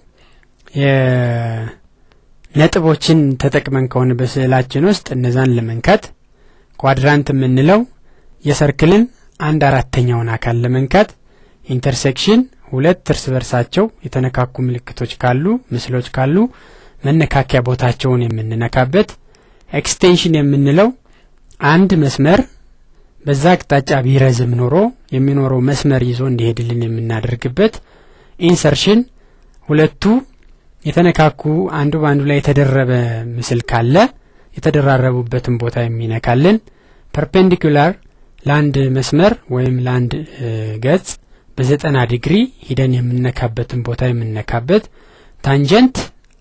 የነጥቦችን ተጠቅመን ከሆነ በስዕላችን ውስጥ እነዛን ለመንካት። ኳድራንት የምንለው የሰርክልን 1/4ኛውን አካል ለመንካት። ኢንተርሴክሽን ሁለት እርስ በርሳቸው የተነካኩ ምልክቶች ካሉ ምስሎች ካሉ መነካኪያ ቦታቸውን የምንነካበት። ኤክስቴንሽን የምንለው አንድ መስመር በዛ አቅጣጫ ቢረዝም ኖሮ የሚኖረው መስመር ይዞ እንዲሄድልን የምናደርግበት። ኢንሰርሽን ሁለቱ የተነካኩ አንዱ ባንዱ ላይ የተደረበ ምስል ካለ የተደራረቡበትን ቦታ የሚነካልን። ፐርፔንዲኩላር ለአንድ መስመር ወይም ለአንድ ገጽ በ90 ዲግሪ ሂደን የምንነካበትን ቦታ የምንነካበት። ታንጀንት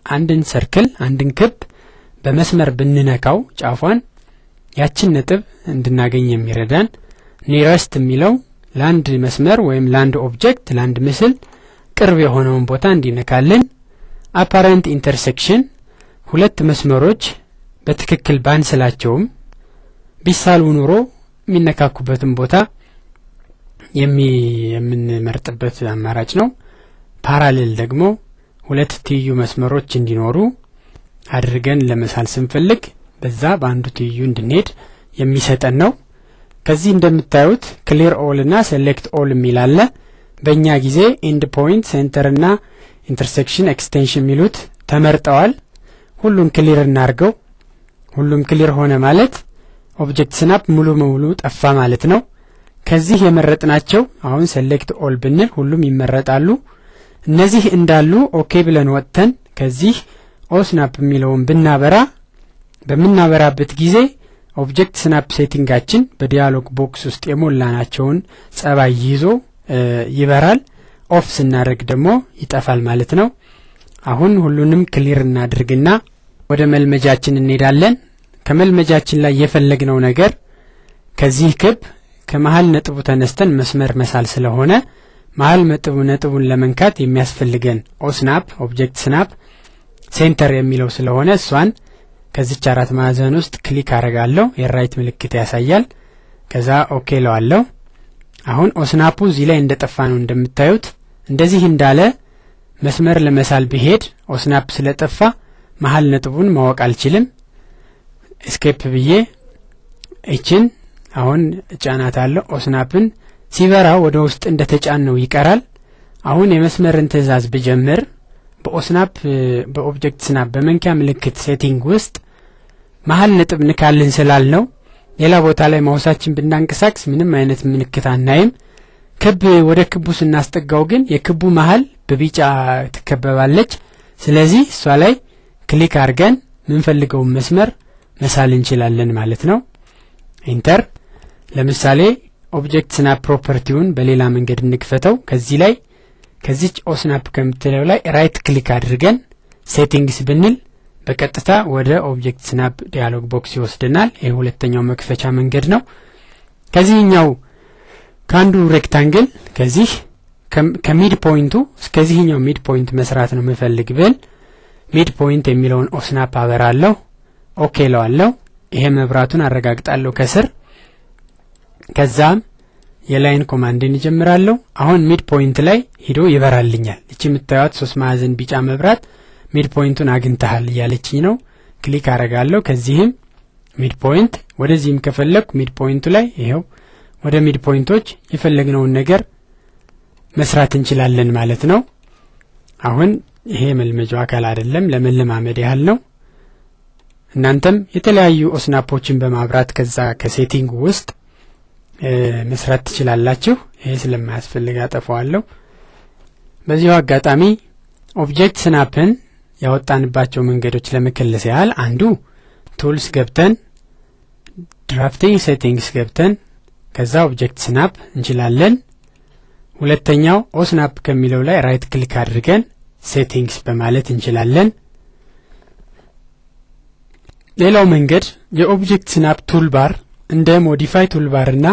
አንድን ሰርክል አንድን ክብ በመስመር ብንነካው ጫፏን ያችን ነጥብ እንድናገኝ የሚረዳን ኒረስት የሚለው ለአንድ መስመር ወይም ለአንድ ኦብጀክት ለአንድ ምስል ቅርብ የሆነውን ቦታ እንዲነካልን። አፓረንት ኢንተርሴክሽን ሁለት መስመሮች በትክክል ባንስላቸውም ቢሳሉ ኑሮ የሚነካኩበትን ቦታ የምንመርጥበት አማራጭ ነው። ፓራሌል ደግሞ ሁለት ትይዩ መስመሮች እንዲኖሩ አድርገን ለመሳል ስንፈልግ በዛ በአንዱ ትይዩ እንድንሄድ የሚሰጠን ነው። ከዚህ እንደምታዩት ክሊር ኦል እና ሴሌክት ኦል የሚል አለ። በእኛ ጊዜ ኢንድ ፖይንት፣ ሴንተር እና ኢንተርሴክሽን ኤክስቴንሽን የሚሉት ተመርጠዋል። ሁሉም ክሊር እናርገው። ሁሉም ክሊር ሆነ ማለት ኦብጀክት ስናፕ ሙሉ በሙሉ ጠፋ ማለት ነው። ከዚህ የመረጥናቸው አሁን ሴሌክት ኦል ብንል ሁሉም ይመረጣሉ። እነዚህ እንዳሉ ኦኬ ብለን ወጥተን ከዚህ ኦስናፕ የሚለውን ብናበራ በምናበራበት ጊዜ ኦብጀክት ስናፕ ሴቲንጋችን በዲያሎግ ቦክስ ውስጥ የሞላናቸውን ጸባይ ይዞ ይበራል። ኦፍ ስናደርግ ደግሞ ይጠፋል ማለት ነው። አሁን ሁሉንም ክሊር እናድርግና ወደ መልመጃችን እንሄዳለን። ከመልመጃችን ላይ የፈለግነው ነገር ከዚህ ክብ ከመሃል ነጥቡ ተነስተን መስመር መሳል ስለሆነ መሃል ነጥቡን ለመንካት የሚያስፈልገን ኦስናፕ ኦብጀክት ስናፕ ሴንተር የሚለው ስለሆነ እሷን ከዚች አራት ማዕዘን ውስጥ ክሊክ አረጋለሁ። የራይት ምልክት ያሳያል። ከዛ ኦኬ ለዋለሁ። አሁን ኦስናፑ እዚህ ላይ እንደጠፋ ነው እንደምታዩት። እንደዚህ እንዳለ መስመር ለመሳል ቢሄድ ኦስናፕ ስለጠፋ መሃል ነጥቡን ማወቅ አልችልም። ኤስኬፕ ብዬ እቺን አሁን ጫናታለሁ። ኦስናፕን ሲበራ ወደ ውስጥ እንደተጫነው ይቀራል። አሁን የመስመርን ትዕዛዝ ብጀምር በኦስናፕ በኦብጀክት ስናፕ በመንኪያ ምልክት ሴቲንግ ውስጥ መሃል ነጥብ ንካልን ስላልነው ሌላ ቦታ ላይ ማውሳችን ብናንቀሳቅስ ምንም አይነት ምልክት አናይም። ክብ ወደ ክቡ ስናስጠጋው ግን የክቡ መሃል በቢጫ ትከበባለች። ስለዚህ እሷ ላይ ክሊክ አድርገን ምንፈልገውን መስመር መሳል እንችላለን ማለት ነው። ኢንተር። ለምሳሌ ኦብጀክት ስናፕ ፕሮፐርቲውን በሌላ መንገድ እንክፈተው። ከዚህ ላይ ከዚች ኦስናፕ ከምትለው ላይ ራይት ክሊክ አድርገን ሴቲንግስ ብንል በቀጥታ ወደ ኦብጀክት ስናፕ ዲያሎግ ቦክስ ይወስደናል። ይሄ ሁለተኛው መክፈቻ መንገድ ነው። ከዚህኛው ካንዱ ሬክታንግል ከዚህ ከሚድ ፖይንቱ እስከዚህኛው ሚድ ፖይንት መስራት ነው የምፈልግ ብል ሚድ ፖይንት የሚለውን ኦስናፕ አበራለሁ። ኦኬ ለዋለሁ። ይሄ መብራቱን አረጋግጣለሁ ከስር። ከዛም የላይን ኮማንድን ይጀምራለሁ። አሁን ሚድ ፖይንት ላይ ሄዶ ይበራልኛል። እቺ የምታዩት 3 ማዕዘን ቢጫ መብራት ሚድ ፖይንቱን አግኝተሃል እያለችኝ ነው። ክሊክ አረጋለሁ። ከዚህም ሚድ ፖይንት ወደዚህም ከፈለኩ ሚድ ፖይንቱ ላይ ይሄው ወደ ሚድ ፖይንቶች የፈለግነውን ነገር መስራት እንችላለን ማለት ነው። አሁን ይሄ መልመጃው አካል አይደለም፣ ለመለማመድ ያህል ነው። እናንተም የተለያዩ ኦስናፖችን በማብራት ከዛ ከሴቲንግ ውስጥ መስራት ትችላላችሁ። ይሄ ስለማያስፈልግ አጠፋዋለሁ። በዚሁ አጋጣሚ ኦብጀክት ስናፕን ያወጣንባቸው መንገዶች ለመከለስ ያህል አንዱ ቱልስ ገብተን ድራፍቲንግ ሴቲንግስ ገብተን ከዛ ኦብጀክት ስናፕ እንችላለን። ሁለተኛው ኦስናፕ ከሚለው ላይ ራይት ክሊክ አድርገን ሴቲንግስ በማለት እንችላለን። ሌላው መንገድ የኦብጀክት ስናፕ ቱልባር እንደ ሞዲፋይ ቱልባር እና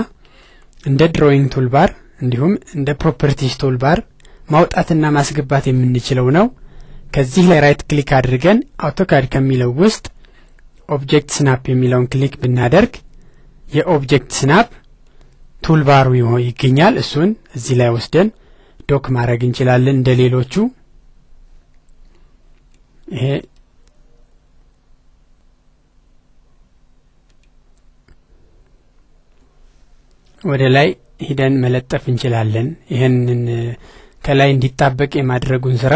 እንደ ድሮዊንግ ቱልባር እንዲሁም እንደ ፕሮፐርቲስ ቱልባር ማውጣትና ማስገባት የምንችለው ነው። ከዚህ ላይ ራይት ክሊክ አድርገን አውቶካድ ከሚለው ውስጥ ኦብጀክት ስናፕ የሚለውን ክሊክ ብናደርግ የኦብጀክት ስናፕ ቱልባሩ ይገኛል። እሱን እዚህ ላይ ወስደን ዶክ ማድረግ እንችላለን እንደ ሌሎቹ። ይሄ ወደ ላይ ሄደን መለጠፍ እንችላለን። ይሄንን ከላይ እንዲጣበቅ የማድረጉን ስራ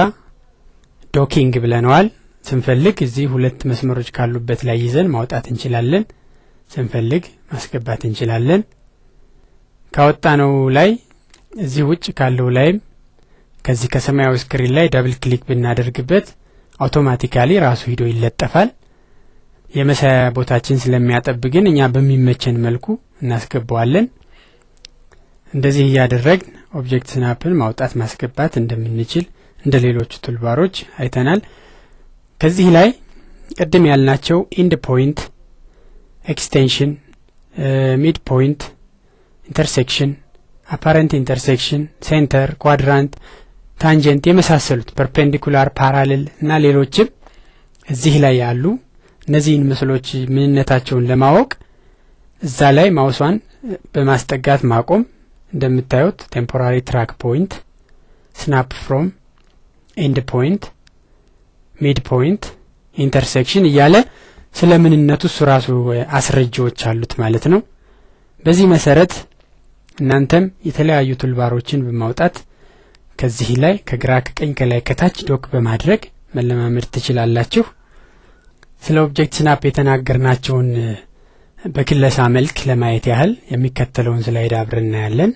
ዶኪንግ ብለናል። ስንፈልግ እዚህ ሁለት መስመሮች ካሉበት ላይ ይዘን ማውጣት እንችላለን። ስንፈልግ ማስገባት እንችላለን። ካወጣነው ላይ እዚህ ውጭ ካለው ላይም ከዚህ ከሰማያዊ ስክሪን ላይ ዳብል ክሊክ ብናደርግበት አውቶማቲካሊ ራሱ ሄዶ ይለጠፋል። የመሳያ ቦታችን ስለሚያጠብግን እኛ በሚመቸን መልኩ እናስገባዋለን። እንደዚህ ያደረግን ኦብጀክት ስናፕን ማውጣት ማስገባት እንደምንችል እንደ ሌሎች ቱልባሮች አይተናል። ከዚህ ላይ ቀደም ያልናቸው ኢንድ ፖይንት፣ ኤክስቴንሽን፣ ሚድ ፖይንት፣ ኢንተርሴክሽን፣ አፓረንት ኢንተርሴክሽን፣ ሴንተር፣ ኳድራንት፣ ታንጀንት የመሳሰሉት ፐርፔንዲኩላር፣ ፓራሌል እና ሌሎችም እዚህ ላይ ያሉ እነዚህን ምስሎች ምንነታቸውን ለማወቅ እዛ ላይ ማውሷን በማስጠጋት ማቆም እንደምታዩት ቴምፖራሪ ትራክ ፖይንት፣ ስናፕ ፍሮም፣ ኤንድ ፖይንት፣ ሚድ ፖይንት፣ ኢንተርሴክሽን እያለ ስለምንነቱ ራሱ አስረጃዎች አሉት ማለት ነው። በዚህ መሰረት እናንተም የተለያዩ ቱልባሮችን በማውጣት ከዚህ ላይ ከግራ ከቀኝ ከላይ ከታች ዶክ በማድረግ መለማመድ ትችላላችሁ። ስለ ኦብጀክት ስናፕ የተናገርናቸውን በክለሳ መልክ ለማየት ያህል የሚከተለውን ስላይድ አብረን እናያለን።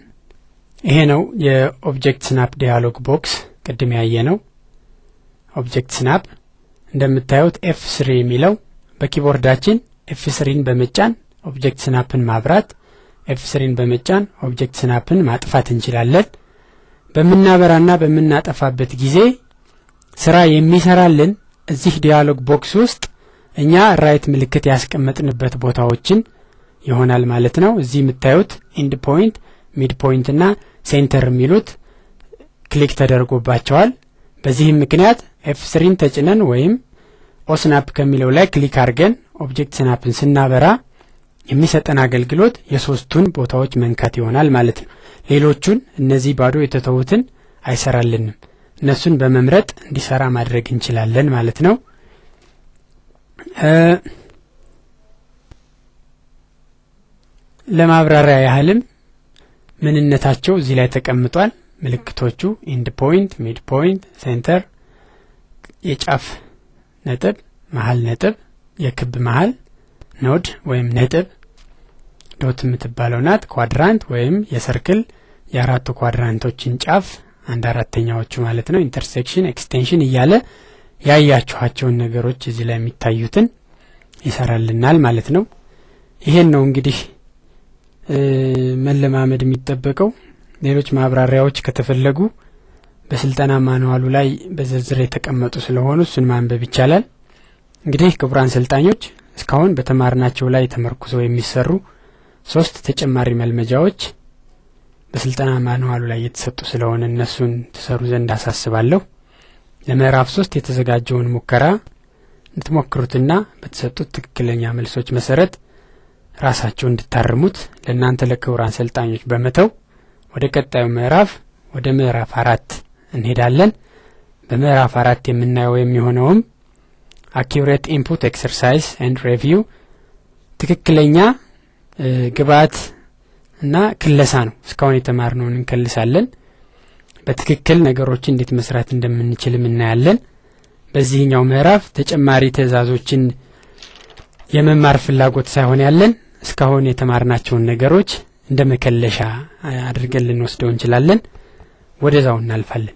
ይሄ ነው የኦብጀክት ስናፕ ዲያሎግ ቦክስ ቅድም ያየነው። ኦብጀክት ስናፕ እንደምታዩት F3 የሚለው በኪቦርዳችን F3ን በመጫን ኦብጀክት ስናፕን ማብራት፣ F3ን በመጫን ኦብጀክት ስናፕን ማጥፋት እንችላለን። በመናበራና በመናጠፋበት ጊዜ ስራ የሚሰራልን እዚህ ዲያሎግ ቦክስ ውስጥ እኛ ራይት ምልክት ያስቀመጥንበት ቦታዎችን ይሆናል ማለት ነው። እዚህ የምታዩት ኢንድ ፖይንት፣ ሚድ ፖይንት እና ሴንተር የሚሉት ክሊክ ተደርጎባቸዋል። በዚህም ምክንያት F3ን ተጭነን ወይም ኦስናፕ ከሚለው ላይ ክሊክ አድርገን ኦብጀክት ስናፕን ስናበራ የሚሰጠን አገልግሎት የሶስቱን ቦታዎች መንካት ይሆናል ማለት ነው። ሌሎቹን እነዚህ ባዶ የተተውትን አይሰራልንም። እነሱን በመምረጥ እንዲሰራ ማድረግ እንችላለን ማለት ነው። ለማብራሪያ ያህልም ምንነታቸው እዚህ ላይ ተቀምጧል። ምልክቶቹ ኢንድ ፖይንት፣ ሚድ ፖይንት፣ ሴንተር፣ የጫፍ ነጥብ፣ መሃል ነጥብ፣ የክብ መሃል ኖድ ወይም ነጥብ፣ ዶት የምትባለው ናት፣ ኳድራንት ወይም የሰርክል የአራቱ ኳድራንቶችን ጫፍ 1/4ኛዎቹ ማለት ነው፣ ኢንተርሴክሽን፣ ኤክስቴንሽን እያለ ያያችኋቸውን ነገሮች እዚህ ላይ የሚታዩትን ይሰራልናል ማለት ነው። ይሄን ነው እንግዲህ መለማመድ የሚጠበቀው። ሌሎች ማብራሪያዎች ከተፈለጉ በስልጠና ማኑዋሉ ላይ በዝርዝር የተቀመጡ ስለሆኑ እሱን ማንበብ ይቻላል። እንግዲህ ክቡራን ሰልጣኞች እስካሁን በተማርናቸው ላይ ተመርኩዘው የሚሰሩ 3 ተጨማሪ መልመጃዎች በስልጠና ማኑዋሉ ላይ የተሰጡ ስለሆነ እነሱን ተሰሩ ዘንድ አሳስባለሁ። ለምዕራፍ 3 የተዘጋጀውን ሙከራ እንድትሞክሩትና በተሰጡት ትክክለኛ መልሶች መሰረት ራሳችሁ እንድታርሙት ለእናንተ ለክቡራን ሰልጣኞች በመተው ወደ ቀጣዩ ምዕራፍ ወደ ምዕራፍ 4 እንሄዳለን። በምዕራፍ 4 የምናየው የሚሆነውም accurate input exercise and review ትክክለኛ ግብዓት እና ክለሳ ነው። እስካሁን የተማርነውን እንከልሳለን። በትክክል ነገሮችን እንዴት መስራት እንደምንችል እናያለን። በዚህኛው ምዕራፍ ተጨማሪ ትዕዛዞችን የመማር ፍላጎት ሳይሆን ያለን እስካሁን የተማርናቸውን ነገሮች እንደመከለሻ አድርገን ልንወስደው እንችላለን። ወደዛው እናልፋለን።